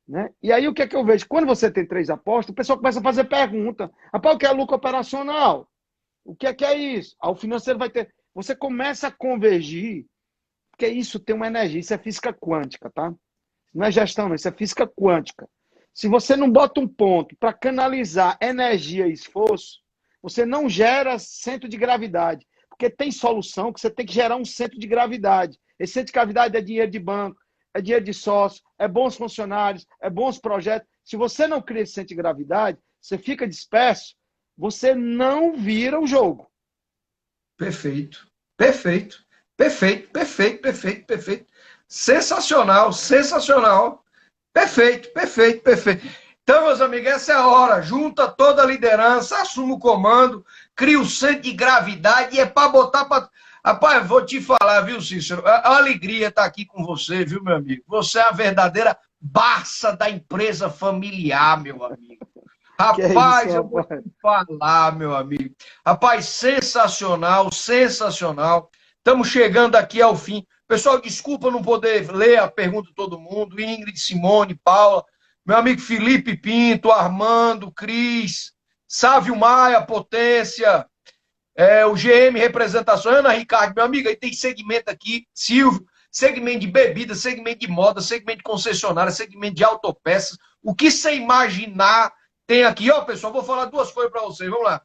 Né? E aí o que é que eu vejo? Quando você tem 3 apostas, o pessoal começa a fazer pergunta. Rapaz, o que é lucro operacional? O que é isso? O financeiro vai ter... Você começa a convergir, porque isso tem uma energia, isso é física quântica, tá? Não é gestão, não, isso é física quântica. Se você não bota um ponto para canalizar energia e esforço, você não gera centro de gravidade. Porque tem solução que você tem que gerar um centro de gravidade. Esse centro de gravidade é dinheiro de banco, é dinheiro de sócio, é bons funcionários, é bons projetos. Se você não cria esse centro de gravidade, você fica disperso, você não vira o jogo. Perfeito, perfeito, perfeito, perfeito, perfeito, perfeito. Sensacional, sensacional. Perfeito, perfeito, perfeito. Então, meus amigos, essa é a hora. Junta toda a liderança, assume o comando, cria o centro de gravidade e é para botar para... Rapaz, vou te falar, viu, Cícero? A alegria estar aqui com você, viu, meu amigo? Você é a verdadeira Barça da empresa familiar, meu amigo. Rapaz, eu vou te falar, meu amigo. Rapaz, sensacional, sensacional. Estamos chegando aqui ao fim. Pessoal, desculpa não poder ler a pergunta de todo mundo. Ingrid, Simone, Paula, meu amigo Felipe Pinto, Armando, Cris, Sávio Maia, Potência, o GM Representação, Ana Ricardo, meu amigo, aí tem segmento aqui, Silvio, segmento de bebida, segmento de moda, segmento de concessionária, segmento de autopeças. O que você imaginar tem aqui. Ó, pessoal, vou falar 2 coisas para vocês. Vamos lá.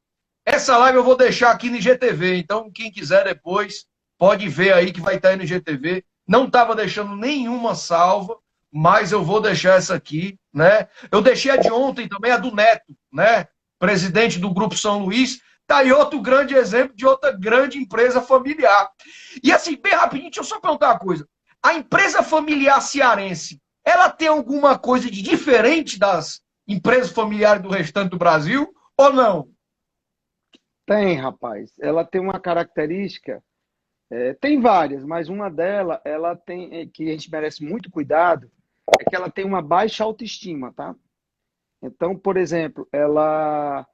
Essa live eu vou deixar aqui no IGTV, então quem quiser depois pode ver aí que vai estar aí no IGTV. Não estava deixando nenhuma salva, mas eu vou deixar essa aqui, né? Eu deixei a de ontem também, a do Neto, né? Presidente do Grupo São Luís. Tá aí outro grande exemplo de outra grande empresa familiar. E assim, bem rapidinho, deixa eu só perguntar uma coisa. A empresa familiar cearense, ela tem alguma coisa de diferente das empresas familiares do restante do Brasil ou não? Tem, rapaz. Ela tem uma característica, tem várias, mas uma delas, ela tem, que a gente merece muito cuidado, é que ela tem uma baixa autoestima, tá? Então, por exemplo, ela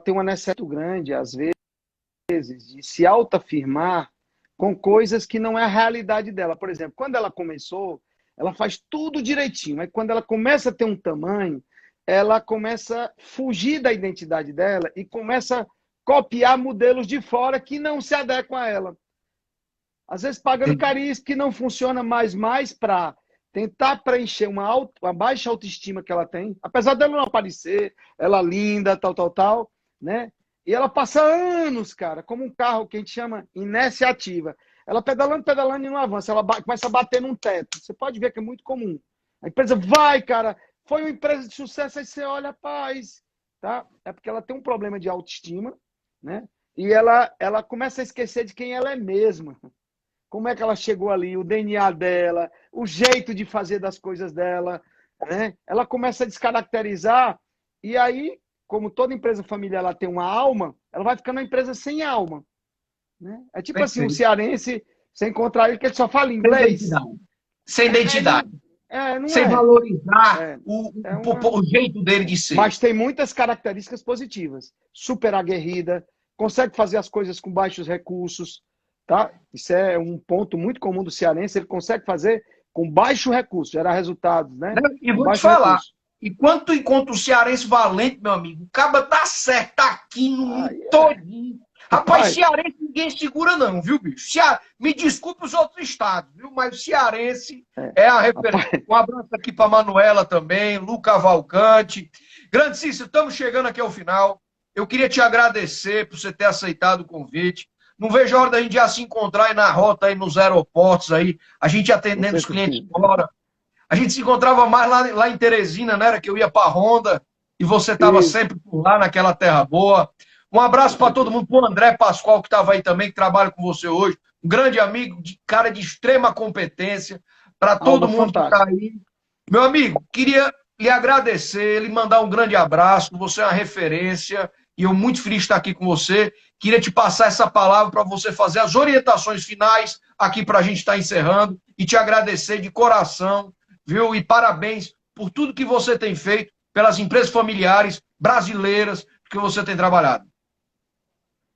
tem uma necessidade muito grande, às vezes, de se autoafirmar com coisas que não é a realidade dela. Por exemplo, quando ela começou, ela faz tudo direitinho, mas quando ela começa a ter um tamanho, ela começa a fugir da identidade dela e começa a copiar modelos de fora que não se adequam a ela. Às vezes pagando caríssimo, que não funciona mais para tentar preencher uma baixa autoestima que ela tem, apesar dela não aparecer, ela linda, tal, né? E ela passa anos, cara, como um carro que a gente chama inércia ativa. Ela pedalando e não avança, ela começa a bater num teto. Você pode ver que é muito comum. A empresa vai, cara, foi uma empresa de sucesso, aí você olha, paz, tá? É porque ela tem um problema de autoestima, né? E ela começa a esquecer de quem ela é mesma. Como é que ela chegou ali, o DNA dela, o jeito de fazer das coisas dela, né? Ela começa a descaracterizar e aí, como toda empresa familiar ela tem uma alma, ela vai ficando uma empresa sem alma, né? É tipo assim, um cearense, você encontrar ele que ele só fala inglês. Sem identidade. Não sem valorizar o jeito dele de ser. Mas tem muitas características positivas. Super aguerrida, consegue fazer as coisas com baixos recursos, tá? Isso é um ponto muito comum do cearense, ele consegue fazer com baixo recurso, gerar resultados, né? E Com vou te baixo falar, recurso. enquanto o cearense valente, meu amigo, o caba tá certo, tá aqui no mundo todinho. Rapaz, Rapaz, cearense ninguém segura não, viu, bicho? Me desculpe os outros estados, viu? Mas o cearense é a referência. rapaz, Um abraço aqui para Manuela também, Lu Cavalcante. Grande Cícero, estamos chegando aqui ao final. Eu queria te agradecer por você ter aceitado o convite. Não vejo a hora da gente já se encontrar aí na rota, aí nos aeroportos aí, a gente com atendendo os clientes certeza. fora. A gente se encontrava mais lá em Teresina, né? Era que eu ia para Honda e você estava Isso, sempre por lá, naquela terra boa. Um abraço com para todo certeza. mundo, para o André Pascoal, que estava aí também, que trabalha com você hoje. Um grande amigo, cara de extrema competência. Para todo Alma mundo que está fantástica. aí. Meu amigo, queria lhe agradecer, lhe mandar um grande abraço. Você é uma referência e eu muito feliz de estar aqui com você. Queria te passar essa palavra para você fazer as orientações finais aqui para a gente estar encerrando e te agradecer de coração, viu? E parabéns por tudo que você tem feito pelas empresas familiares brasileiras que você tem trabalhado.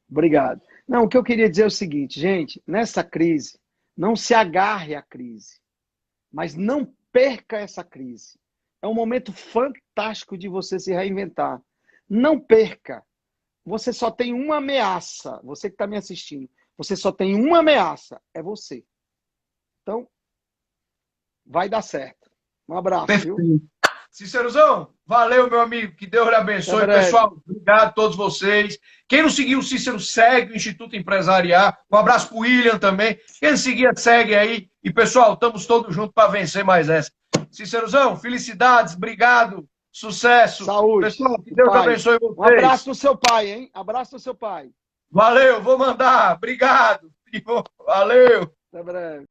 Obrigado. Não, o que eu queria dizer é o seguinte, gente, nessa crise, não se agarre à crise, mas não perca essa crise. É um momento fantástico de você se reinventar. Não perca. Você só tem uma ameaça. Você que está me assistindo, você só tem uma ameaça. É você. Então, vai dar certo. Um abraço, viu? Perfeito. Cícerozão, valeu, meu amigo. Que Deus lhe Até abençoe. breve. Pessoal, obrigado a todos vocês. Quem não seguiu o Cícero, segue o Instituto Empresariar. Um abraço para o William também. Quem não seguia, segue aí. E, pessoal, estamos todos juntos para vencer mais essa. Cícerozão, felicidades, obrigado, sucesso. Saúde Pessoal, que e Deus paz. abençoe Um abraço vocês. no seu pai, hein? Abraço no seu pai. Valeu, vou mandar. Obrigado. Valeu. Até breve.